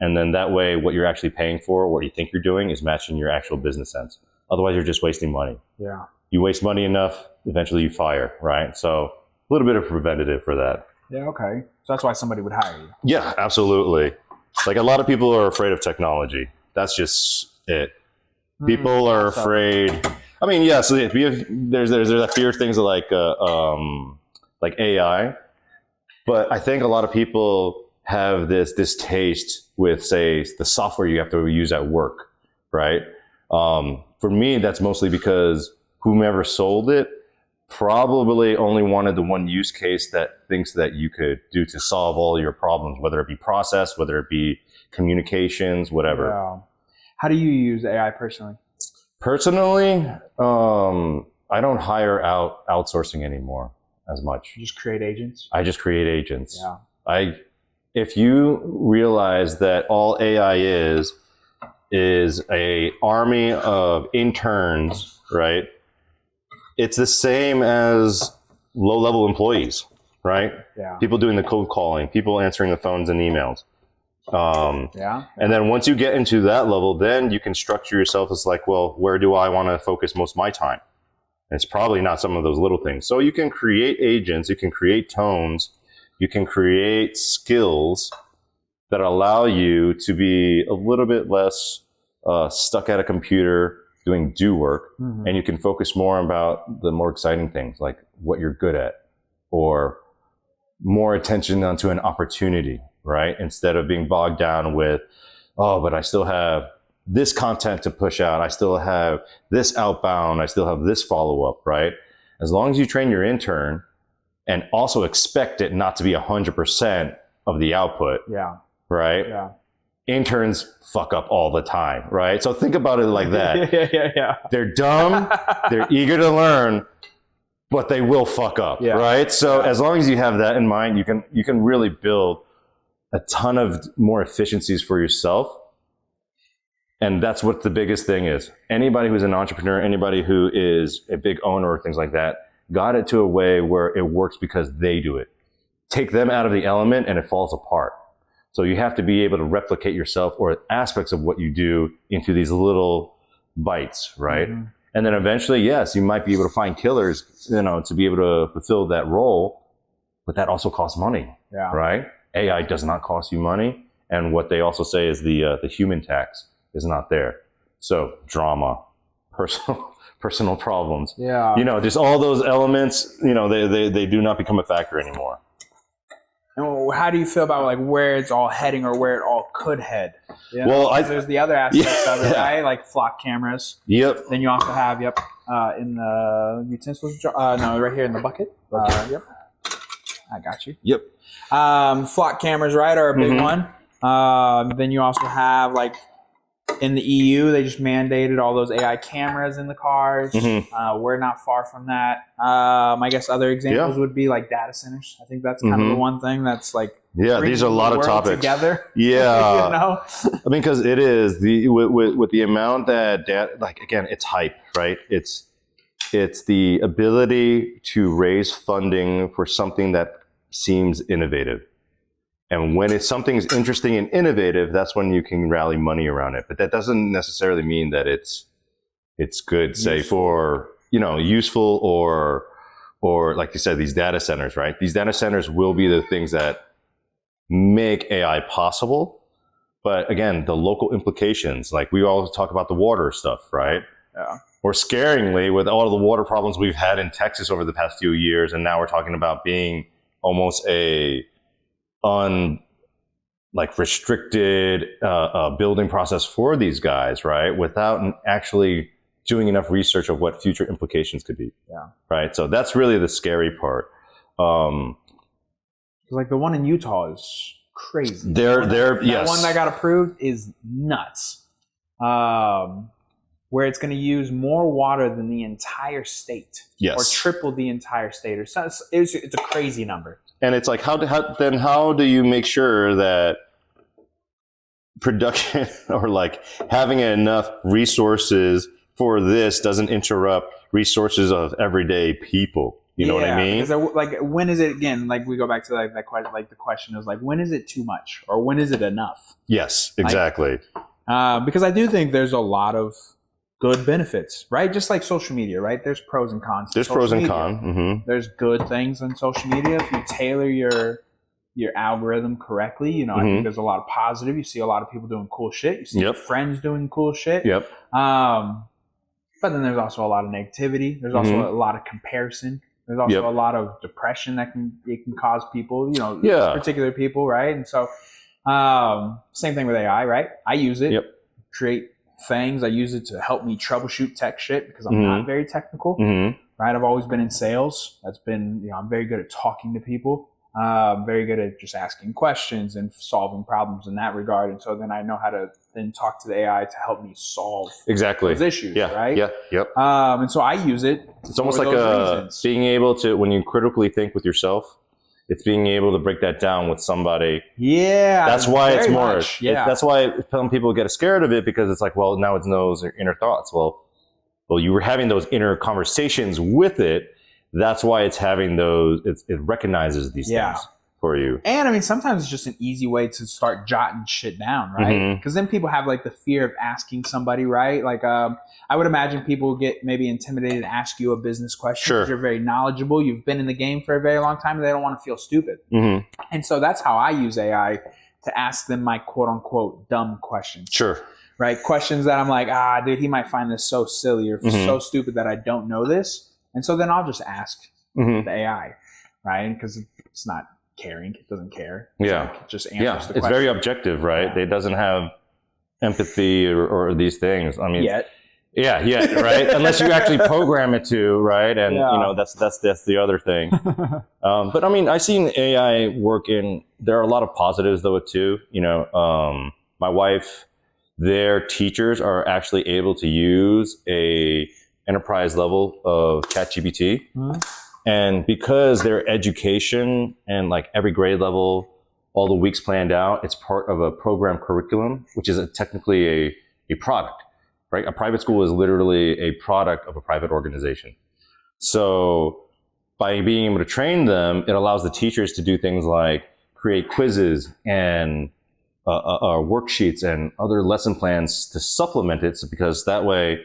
And then that way, what you're actually paying for, what you think you're doing, is matching your actual business sense. Otherwise, you're just wasting money. Yeah. You waste money enough, eventually you fire, right? So a little bit of preventative for that. Yeah, okay. So that's why somebody would hire you. Yeah, absolutely. Like, a lot of people are afraid of technology. That's just it. People are afraid. I mean, yeah, so there's that fear of things like AI. But I think a lot of people have this distaste with, say, the software you have to use at work, right? For me, that's mostly because whomever sold it probably only wanted the one use case that thinks that you could do to solve all your problems, whether it be process, whether it be communications, whatever. Yeah. How do you use AI personally? Personally, I don't hire out outsourcing anymore as much. You just create agents? I just create agents. Yeah. If you realize that all AI is a army of interns, right? It's the same as low-level employees, right? Yeah. People doing the cold calling, people answering the phones and emails. And then once you get into that level, then you can structure yourself as like, well, where do I want to focus most of my time? And it's probably not some of those little things. So you can create agents, you can create tones, you can create skills that allow you to be a little bit less stuck at a computer doing work, and you can focus more about the more exciting things, like what you're good at, or more attention onto an opportunity, right? Instead of being bogged down with, oh, but I still have this content to push out, I still have this outbound, I still have this follow-up, right? As long as you train your intern and also expect it not to be 100% of the output, right? Yeah. Interns fuck up all the time, right? So think about it like that. Yeah. They're dumb, they're eager to learn, but they will fuck up, right? So as long as you have that in mind, you can really build a ton of more efficiencies for yourself. And that's what the biggest thing is. Anybody who's an entrepreneur, anybody who is a big owner or things like that, got it to a way where it works because they do it. Take them out of the element and it falls apart. So you have to be able to replicate yourself or aspects of what you do into these little bites, right? And then eventually, yes, you might be able to find killers, to be able to fulfill that role, but that also costs money, right? AI does not cost you money. And what they also say is the human tax is not there. So drama, personal problems, just all those elements, they do not become a factor anymore. And how do you feel about like where it's all heading or where it all could head? Well, there's the other aspects of it, right? Like flock cameras. Yep. Then you also have, in the utensils jar. No, right here in the bucket. Yep. I got you. Yep. Flock cameras, right, are a big one. Then you also have like In the EU, they just mandated all those AI cameras in the cars. We're not far from that. I guess other examples would be like data centers. I think that's kind of the one thing that's like these are a lot of topics together. Yeah. You know? I mean, because it is with the amount that like, again, it's hype, right? It's the ability to raise funding for something that seems innovative. And when something's interesting and innovative, that's when you can rally money around it. But that doesn't necessarily mean that it's good, say, for, useful or like you said, these data centers, right? These data centers will be the things that make AI possible. But again, the local implications, like we all talk about the water stuff, right? Yeah. Or scaringly, with all of the water problems we've had in Texas over the past few years, and now we're talking about being almost a restricted building process for these guys, right? Without actually doing enough research of what future implications could be. Yeah. Right. So that's really the scary part. Like the one in Utah is crazy. Yes. One that got approved is nuts. Where it's going to use more water than the entire state. Yes. Or triple the entire state. Or so it's a crazy number. And it's like, how do you make sure that production or like having enough resources for this doesn't interrupt resources of everyday people? You know what I mean? Because like, when is it, again, like we go back to like that question, like the question is like, when is it too much or when is it enough? Yes, exactly. Because I do think there's a lot of good benefits, right? Just like social media, right? There's pros and cons. There's pros and cons. Mm-hmm. There's good things on social media. If you tailor your algorithm correctly, I think there's a lot of positive. You see a lot of people doing cool shit. You see your friends doing cool shit. Yep. But then there's also a lot of negativity. There's also a lot of comparison. There's also a lot of depression that can cause people, particular people, right? And so, same thing with AI, right? I use it, create things. I use it to help me troubleshoot tech shit because I'm not very technical, right? I've always been in sales. That's been, I'm very good at talking to people. Very good at just asking questions and solving problems in that regard. And so then I know how to then talk to the AI to help me solve those issues, right? Yeah, yep. And so I use it. It's almost like being able to, when you critically think with yourself, it's being able to break that down with somebody. Yeah. That's why it's more. Yeah. That's why some people get scared of it, because it's like, well, now it knows their inner thoughts. Well, you were having those inner conversations with it. That's why it's having those. It recognizes these things for you. And I mean, sometimes it's just an easy way to start jotting shit down, right? Because then people have like the fear of asking somebody, right? Like, I would imagine people get maybe intimidated to ask you a business question because you're very knowledgeable. You've been in the game for a very long time and they don't want to feel stupid. And so that's how I use AI to ask them my quote unquote dumb questions. Sure. Right? Questions that I'm like, dude, he might find this so silly or so stupid that I don't know this. And so then I'll just ask the AI, right? Because it's not caring. It doesn't care. Yeah. It just answers the question. It's very objective, right? Yeah. It doesn't have empathy or these things. I mean, Yeah, right. Unless you actually program it to, right? And that's the other thing. But I mean, I've seen AI work there are a lot of positives though too. My wife, their teachers are actually able to use a enterprise level of ChatGPT. And because their education and like every grade level, all the weeks planned out, it's part of a program curriculum, which is technically a product. Right? A private school is literally a product of a private organization. So by being able to train them, it allows the teachers to do things like create quizzes and worksheets and other lesson plans to supplement it, because that way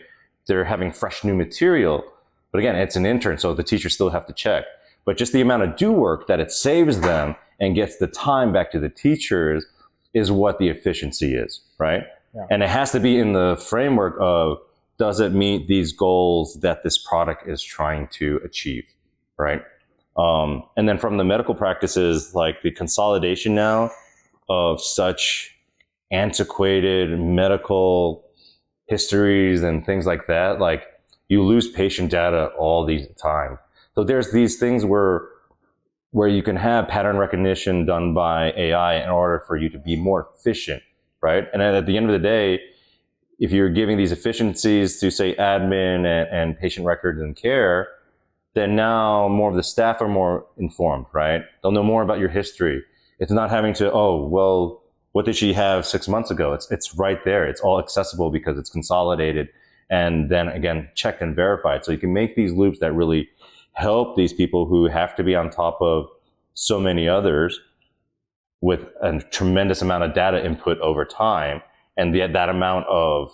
they're having fresh new material. But again, it's an intern, so the teachers still have to check. But just the amount of do work that it saves them and gets the time back to the teachers is what the efficiency is, right? Yeah. And it has to be in the framework of, does it meet these goals that this product is trying to achieve, right? And then from the medical practices, like the consolidation now of such antiquated medical histories and things like that, like you lose patient data all the time. So there's these things where you can have pattern recognition done by AI in order for you to be more efficient. Right. And at the end of the day, if you're giving these efficiencies to say admin and patient records and care, then now more of the staff are more informed, right? They'll know more about your history. It's not having to, oh, well, what did she have 6 months ago? It's right there. It's all accessible because it's consolidated and then again, checked and verified. So you can make these loops that really help these people who have to be on top of so many others with a tremendous amount of data input over time. And that amount of,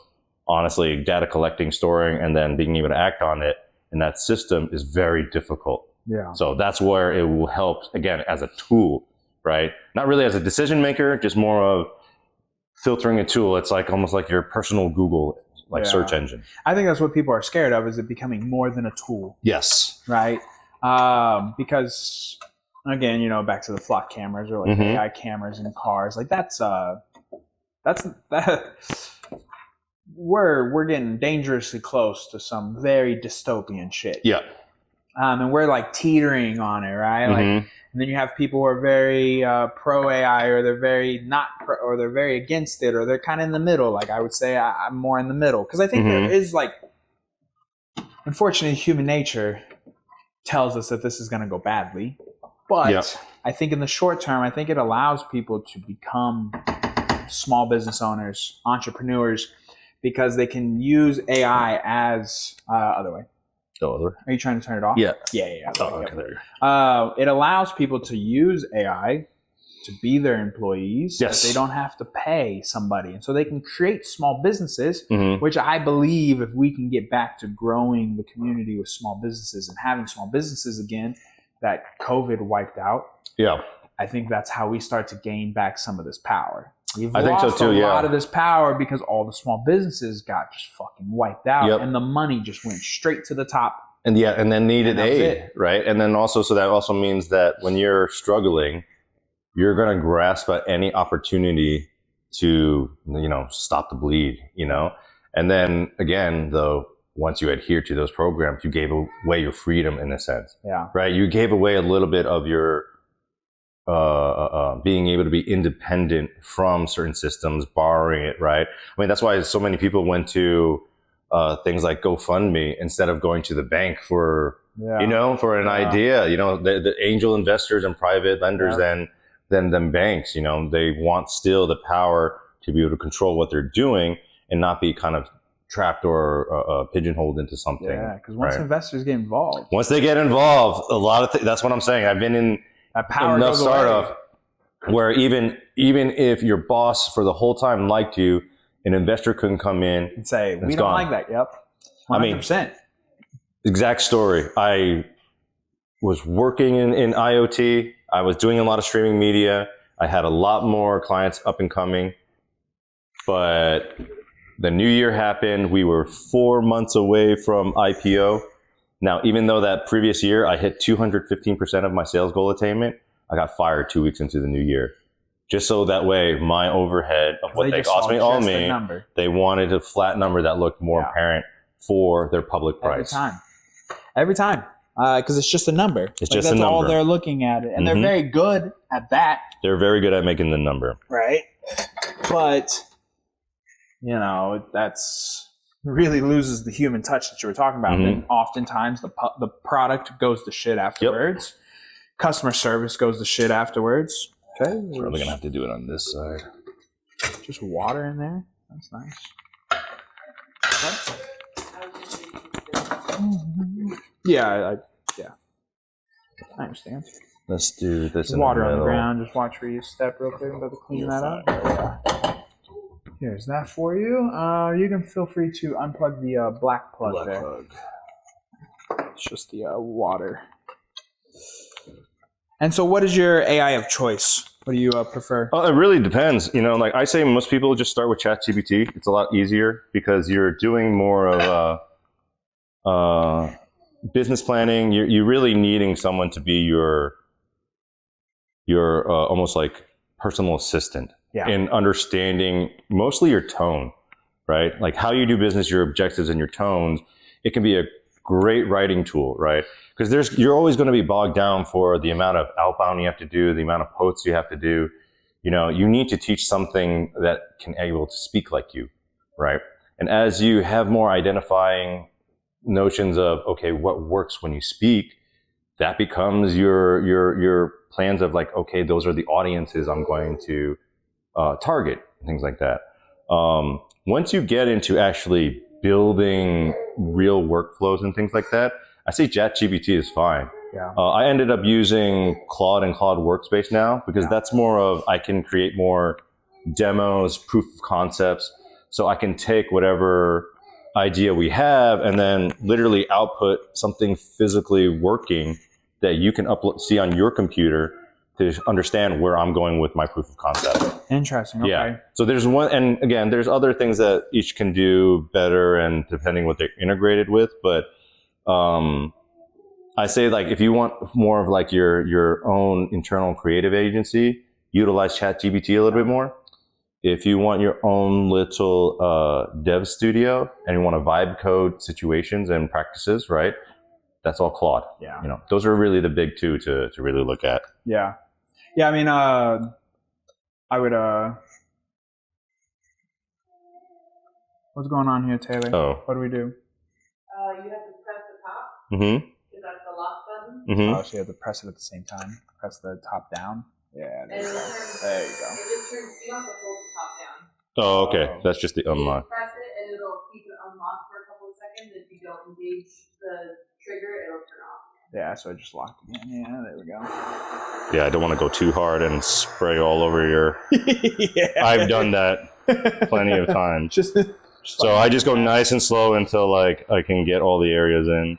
honestly, data collecting, storing, and then being able to act on it in that system is very difficult. Yeah. So that's where it will help, again, as a tool, right? Not really as a decision maker, just more of filtering a tool. It's like almost like your personal Google search engine. I think that's what people are scared of, is it becoming more than a tool. Yes. Right? Because, again, back to the flock cameras or like AI cameras in cars, like that's we're getting dangerously close to some very dystopian shit. Yeah. And we're like teetering on it, right? Like, and then you have people who are very pro AI, or they're very not pro, or they're very against it, or they're kind of in the middle. Like I would say I'm more in the middle, because I think there is, like, unfortunately, human nature tells us that this is going to go badly. But I think in the short term, I think it allows people to become small business owners, entrepreneurs, because they can use AI as other way. Other. Are you trying to turn it off? Yeah. Yeah. Oh, okay, there. It allows people to use AI to be their employees. Yes. But they don't have to pay somebody. And so they can create small businesses, which I believe if we can get back to growing the community with small businesses and having small businesses again that COVID wiped out, I think that's how we start to gain back some of this power. We've lost a lot of this power because all the small businesses got just fucking wiped out, and the money just went straight to the top. And then needed aid, right? And then also, so that also means that when you're struggling, you're going to grasp at any opportunity to, stop the bleed, And then again, though, once you adhere to those programs, you gave away your freedom in a sense, right? You gave away a little bit of your being able to be independent from certain systems, borrowing it, right? I mean, that's why so many people went to things like GoFundMe instead of going to the bank for, for an idea. The angel investors and private lenders than banks, they want still the power to be able to control what they're doing and not be kind of trapped or pigeonholed into something. Yeah, because once investors get involved. Once they get involved, a lot of that's what I'm saying. I've been in that power enough goes startup where even if your boss for the whole time liked you, an investor couldn't come in and say, we don't like that. Yep. 100%. Exact story. I was working in IoT. I was doing a lot of streaming media. I had a lot more clients up and coming, but the new year happened. We were 4 months away from IPO. Now, even though that previous year I hit 215% of my sales goal attainment, I got fired 2 weeks into the new year. Just so that way, my overhead of what they cost me, they wanted a flat number that looked more apparent for their public price. Every time. Because it's just a number. It's just a number. That's all they're looking at it. And they're very good at that. They're very good at making the number. Right. But, that's really loses the human touch that you were talking about. And oftentimes the product goes to shit afterwards. Customer service goes to shit afterwards. Okay. We're probably going to have to do it on this side. Just water in there. That's nice. Yeah, I understand. Let's do this. Water on the ground. Just watch where you step real quick. I'm about to clean that up. Yeah. Here's that for you. You can feel free to unplug the black plug there. It's just the water. And so what is your AI of choice? What do you prefer? It really depends. Like I say, most people just start with ChatGPT. It's a lot easier because you're doing more of business planning. You're really needing someone to be your almost like personal assistant in understanding mostly your tone, right? Like how you do business, your objectives and your tones. It can be a great writing tool, right? Because you're always going to be bogged down for the amount of outbound you have to do, the amount of posts you have to do. You need to teach something that can able to speak like you, right? And as you have more identifying notions of, okay, what works when you speak, that becomes your plans of like, okay, those are the audiences I'm going to target, things like that. Once you get into actually building real workflows and things like that, I say ChatGPT is fine. Yeah. I ended up using Claude and Claude Workspace now because that's more of, I can create more demos, proof of concepts. So I can take whatever idea we have and then literally output something physically working that you can upload, see on your computer to understand where I'm going with my proof of concept. Interesting. Okay. Yeah. So there's one, and again, there's other things that each can do better and depending what they're integrated with. But I say, like, if you want more of like your own internal creative agency, utilize ChatGPT a little bit more. If you want your own little dev studio and you want to vibe code situations and practices, right? That's all Claude. Yeah. You know, those are really the big two to really look at. Yeah. Yeah. I mean, I would, what's going on here, Taylor? Oh. What do we do? You have to press the top. Mm-hmm. Is that the lock button? Mm-hmm. Oh, so you have to press it at the same time. Press the top down. Yeah. There And you it go. turns, There you it go. just turns, you don't have to hold the top down. Oh, okay. That's just the You unlock. just press it and it'll keep it unlocked for a couple of seconds. If you don't engage the trigger, it'll turn off. Yeah, so I just locked again. Yeah, there we go. Yeah, I don't want to go too hard and spray all over your... Yeah. I've done that plenty of times. Just So I just go nice and slow until like I can get all the areas in.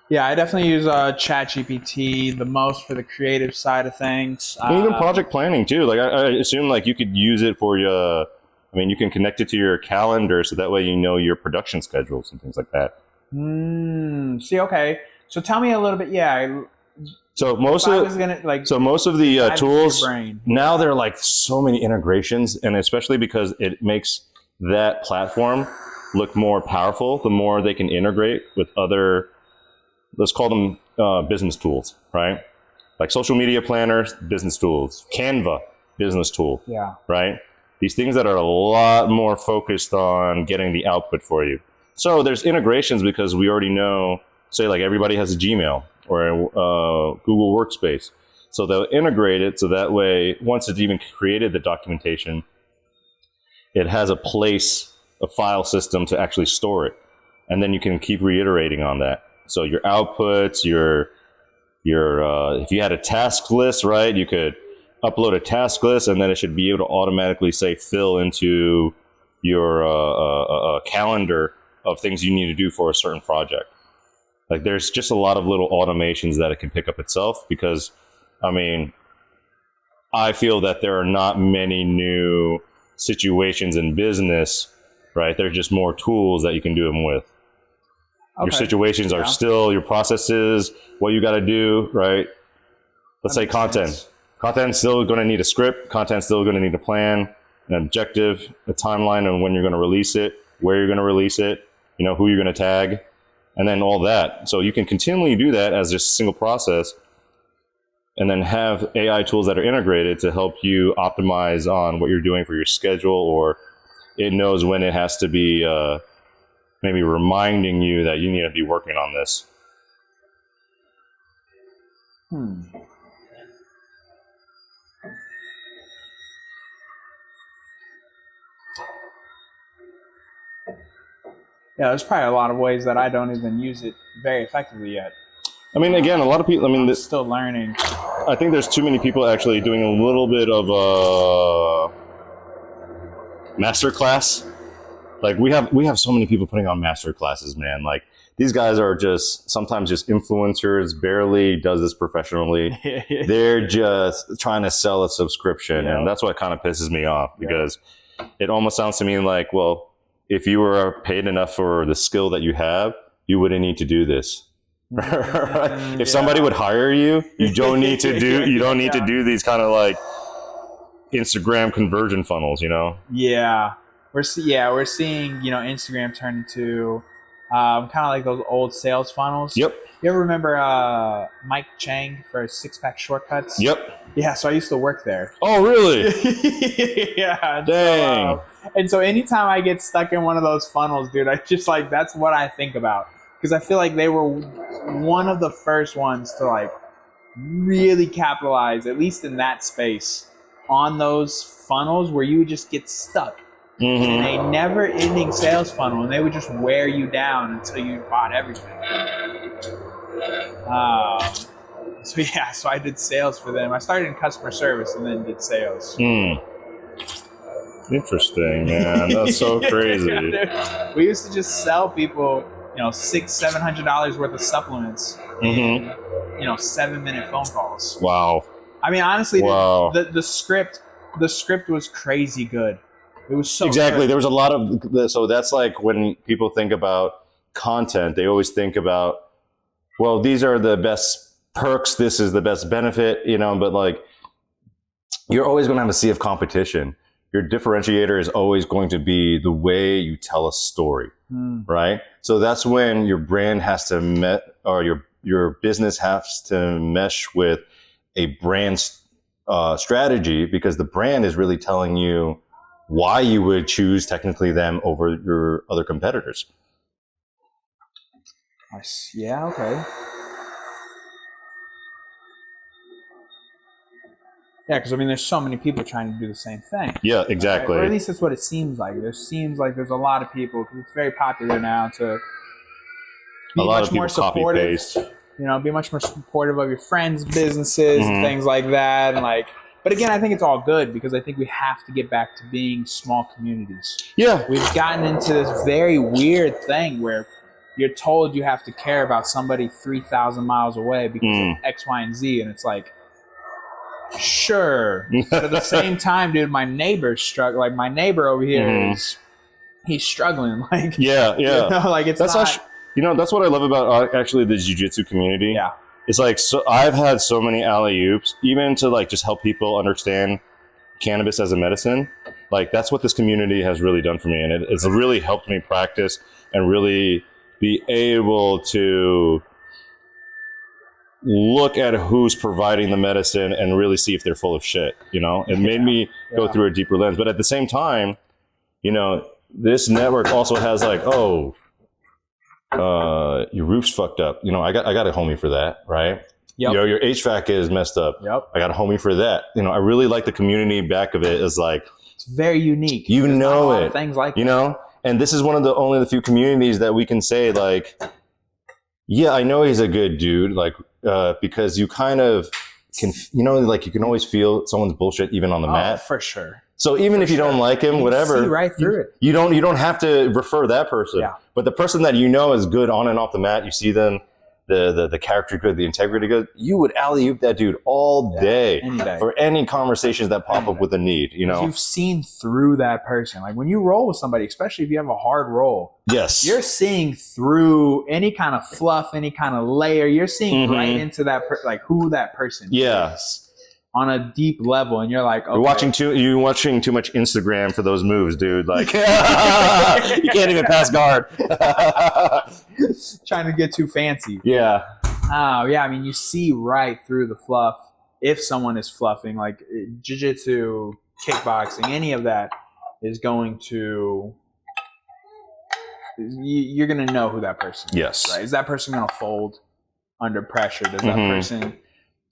Yeah, I definitely use ChatGPT the most for the creative side of things. And even project planning too. Like I assume like you could use it for your, I mean, you can connect it to your calendar so that way you know your production schedules and things like that. See, okay. So tell me a little bit. Yeah. So most of the tools now, they're like so many integrations, and especially because it makes that platform look more powerful. The more they can integrate with other, let's call them business tools, right? Like social media planners, business tools, Canva, business tool, yeah, right? These things that are a lot more focused on getting the output for you. So there's integrations because we already know, say like everybody has a Gmail or a Google Workspace. So they'll integrate it so that way, once it's even created the documentation, it has a place, a file system to actually store it. And then you can keep reiterating on that. So your outputs, your if you had a task list, right, you could upload a task list and then it should be able to automatically say fill into your calendar of things you need to do for a certain project. Like there's just a lot of little automations that it can pick up itself because, I mean, I feel that there are not many new situations in business, right? There's just more tools that you can do them with. Okay. Your situations are still your processes, what you got to do, right? Let's say content. Sense. Content's still going to need a script. Content's still going to need a plan, an objective, a timeline on when you're going to release it, where you're going to release it, you know, who you're going to tag, and then all that. So you can continually do that as just a single process and then have AI tools that are integrated to help you optimize on what you're doing for your schedule, or it knows when it has to be maybe reminding you that you need to be working on this. Yeah, there's probably a lot of ways that I don't even use it very effectively yet. I mean, again, a lot of people, I mean, I'm still learning. I think there's too many people actually doing a little bit of a masterclass. Like we have so many people putting on master classes, man. Like these guys are just sometimes just influencers, barely does this professionally. They're just trying to sell a subscription. And that's what kind of pisses me off because it almost sounds to me like, well, if you were paid enough for the skill that you have, you wouldn't need to do this. Right? If somebody would hire you, you don't need to do to do these kind of like Instagram conversion funnels, you know? Yeah. We're seeing, you know, Instagram turn into kind of like those old sales funnels. Yep. You ever remember Mike Chang for Six Pack Shortcuts? Yep. Yeah, so I used to work there. Oh, really? Yeah. Dang. And so anytime I get stuck in one of those funnels, dude, I just like, that's what I think about. Because I feel like they were one of the first ones to like really capitalize, at least in that space, on those funnels where you would just get stuck in a never-ending sales funnel, and they would just wear you down until you bought everything. So I did sales for them. I started in customer service and then did sales. Interesting, man. That's so crazy. We used to just sell people, $600-700 worth of supplements in 7-minute phone calls. Wow. I mean, honestly, Wow. the script was crazy good. It was so exactly. good. There was a lot of, so that's like when people think about content, they always think about, well, these are the best perks, this is the best benefit, but like, you're always going to have a sea of competition. Your differentiator is always going to be the way you tell a story, right? So that's when your brand has to your business has to mesh with a brand strategy, because the brand is really telling you why you would choose technically them over your other competitors. Yeah, okay. Yeah, because I mean, there's so many people trying to do the same thing. Yeah, exactly. Right? Or at least that's what it seems like. It seems like there's a lot of people, because it's very popular now to be much more supportive. Be much more supportive of your friends' businesses and things like that. And like, but again, I think it's all good, because I think we have to get back to being small communities. Yeah, we've gotten into this very weird thing where you're told you have to care about somebody 3,000 miles away because of X, Y, and Z, and it's like, sure, but at the same time, dude, my neighbor's struggling. Like, my neighbor over here he's struggling. Like, like it's that's not. That's what I love about actually the jiu-jitsu community. Yeah, it's like, so I've had so many alley-oops, even to like just help people understand cannabis as a medicine. Like, that's what this community has really done for me, and it's really helped me practice and really be able to look at who's providing the medicine and really see if they're full of shit. It made me go through a deeper lens. But at the same time, this network also has like, your roof's fucked up. I got a homie for that, right? Yep. Your HVAC is messed up. Yep. I got a homie for that. I really like the community back of it. Is like, it's very unique. There's not a lot of things like and this is one of the only the few communities that we can say like, yeah, I know he's a good dude, like, because you kind of can, like, you can always feel someone's bullshit even on the mat. For sure. So even if you don't like him, whatever, see right through it. You don't have to refer that person. Yeah. But the person that is good on and off the mat, you see them, the character good, the integrity good, you would alley-oop that dude all day, any day, for any conversations that pop up with a need. You've seen through that person. Like, when you roll with somebody, especially if you have a hard roll, yes, you're seeing through any kind of fluff, any kind of layer. You're seeing right into that like who that person is on a deep level, and you're like, okay. You're watching too much Instagram for those moves, dude. Like, you can't even pass guard. Trying to get too fancy. Yeah. Oh, yeah. I mean, you see right through the fluff if someone is fluffing. Like, jiu-jitsu, kickboxing, any of that is going to. You're going to know who that person is. Yes. Right? Is that person going to fold under pressure?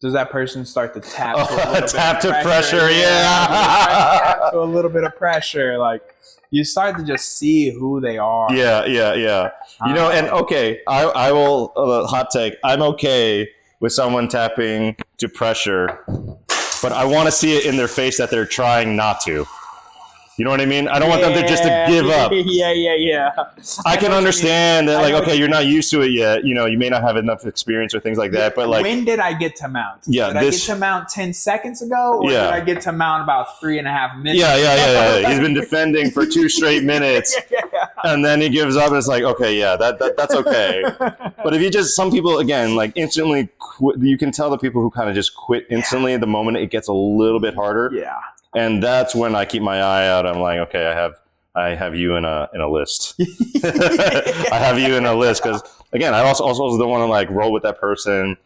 Does that person start to tap to a little bit of pressure? Tap to a little bit of pressure. Like, you start to just see who they are. Yeah. And okay, I will, hot take, I'm okay with someone tapping to pressure, but I want to see it in their face that they're trying not to. You know what I mean? I don't want them to just to give up. Yeah. I can understand that, like, okay, you're not used to it yet. You may not have enough experience or things like that. But like, when did I get to mount? Yeah, did I get to mount 10 seconds ago, or did I get to mount about 3.5 minutes? Yeah. He's been defending for 2 straight minutes, and then he gives up. And it's like, okay, yeah, that's okay. But if you just, some people again, like, instantly quit, you can tell the people who kind of just quit instantly the moment it gets a little bit harder. Yeah. And that's when I keep my eye out. I'm like, okay, I have you in a list. I have you in a list because, again, I also don't want to like roll with that person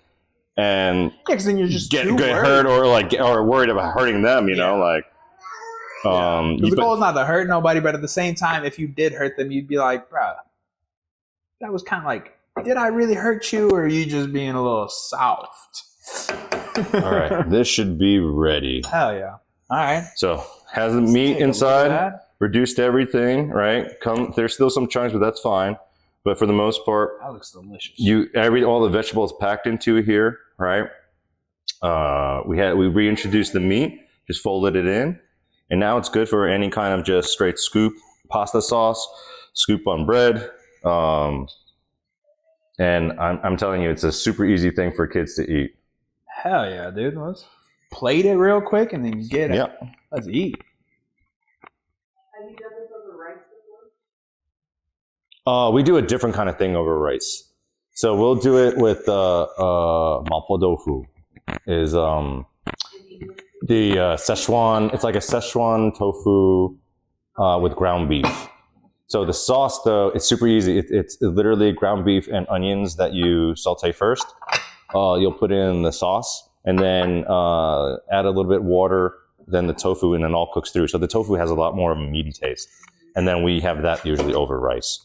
and because then you're just get too hurt worried. or worried about hurting them, you know, like. Because the goal is not to hurt nobody, but at the same time, if you did hurt them, you'd be like, bruh, that was kind of like, did I really hurt you, or are you just being a little soft? All right, this should be ready. Hell yeah. All right. So has the meat inside, reduced everything, right? There's still some chunks, but that's fine. But for the most part, that looks delicious. All the vegetables packed into here, right? We reintroduced the meat, just folded it in, and now it's good for any kind of just straight scoop pasta sauce, scoop on bread. And I'm telling you, it's a super easy thing for kids to eat. Hell yeah, dude. Let's plate it real quick and then get it. Yep. Let's eat. Have you done this over rice before? We do a different kind of thing over rice. So we'll do it with mapo tofu. Is the Szechuan. It's like a Szechuan tofu with ground beef. So the sauce, though, it's super easy. It's literally ground beef and onions that you saute first. You'll put in the sauce and then add a little bit of water, then the tofu, and then all cooks through. So the tofu has a lot more of a meaty taste. And then we have that usually over rice.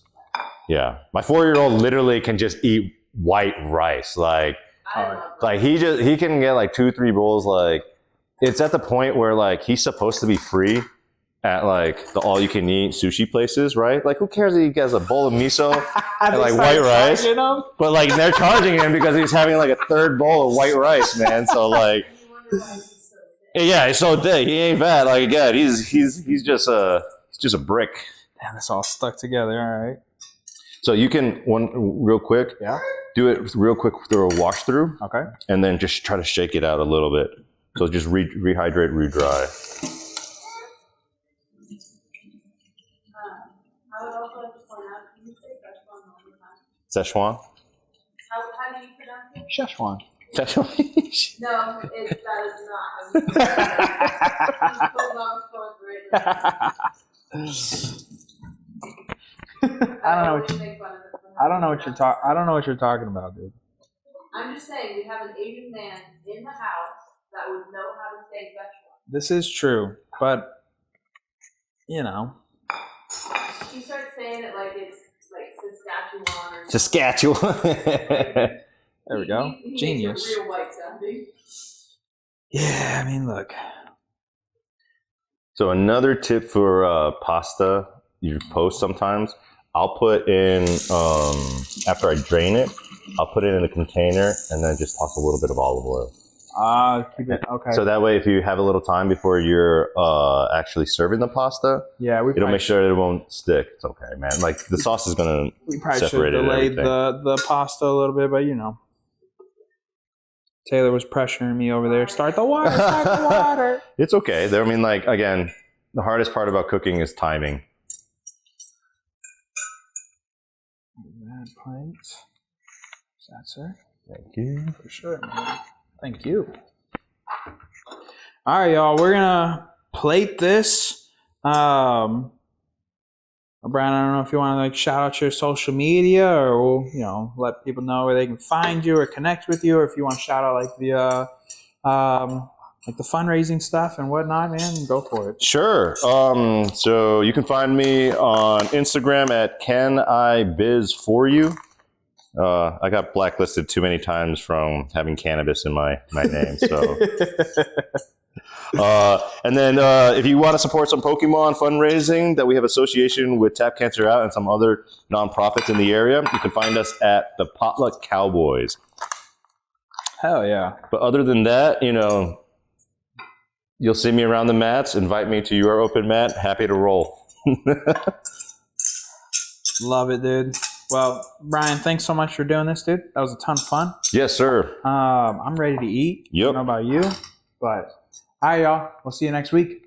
Yeah. My 4-year-old literally can just eat white rice. Like he can get like 2-3 bowls. Like it's at the point where like he's supposed to be free at like the all-you-can-eat sushi places, right? Like, who cares if he gets a bowl of miso and like white rice? But like they're charging him because he's having like a third bowl of white rice, man. So like, yeah, he's so thick. He ain't fat. Like again, he's just a brick. Damn, it's all stuck together. All right. So you can real quick. Yeah. Do it real quick through a wash through. Okay. And then just try to shake it out a little bit. So just rehydrate, re-dry. I would also like to point out, can you say Szechuan one more time? Szechuan? How do you pronounce it? Szechuan. Szechuan. No, that is not how you pronounce it. I don't know what you're talking about, dude. I'm just saying, we have an Asian man in the house that would know how to say Szechuan. This is true, but you know. He starts saying it like it's like Saskatchewan or Saskatchewan. There we go. He Genius. makes it real white sounding. Yeah, I mean, look. So another tip for pasta you post sometimes, I'll put in, after I drain it, I'll put it in a container and then just toss a little bit of olive oil. Keep it, okay. So that way, if you have a little time before you're actually serving the pasta, it'll make sure that it won't stick. It's okay, man. Like the sauce is gonna separate it. We probably should delay the pasta a little bit, but you know, Taylor was pressuring me over there. Start the water. Start the water. It's okay. I mean, like again, the hardest part about cooking is timing. That plate. Is that, sir? Thank you. For sure, man. Thank you. All right, y'all. We're gonna plate this. Brian, I don't know if you want to like shout out your social media, or we'll, let people know where they can find you or connect with you, or if you want to shout out like the like the fundraising stuff and whatnot, man, go for it. Sure. So you can find me on Instagram at CanIBizForYou. I got blacklisted too many times from having cannabis in my name. So, and then if you want to support some Pokemon fundraising that we have association with Tap Cancer Out and some other nonprofits in the area, you can find us at the Potluck Cowboys. Hell yeah! But other than that, you'll see me around the mats. Invite me to your open mat. Happy to roll. Love it, dude. Well, Brian, thanks so much for doing this, dude. That was a ton of fun. Yes, sir. I'm ready to eat. Yep. I don't know about you, but all right, y'all. We'll see you next week.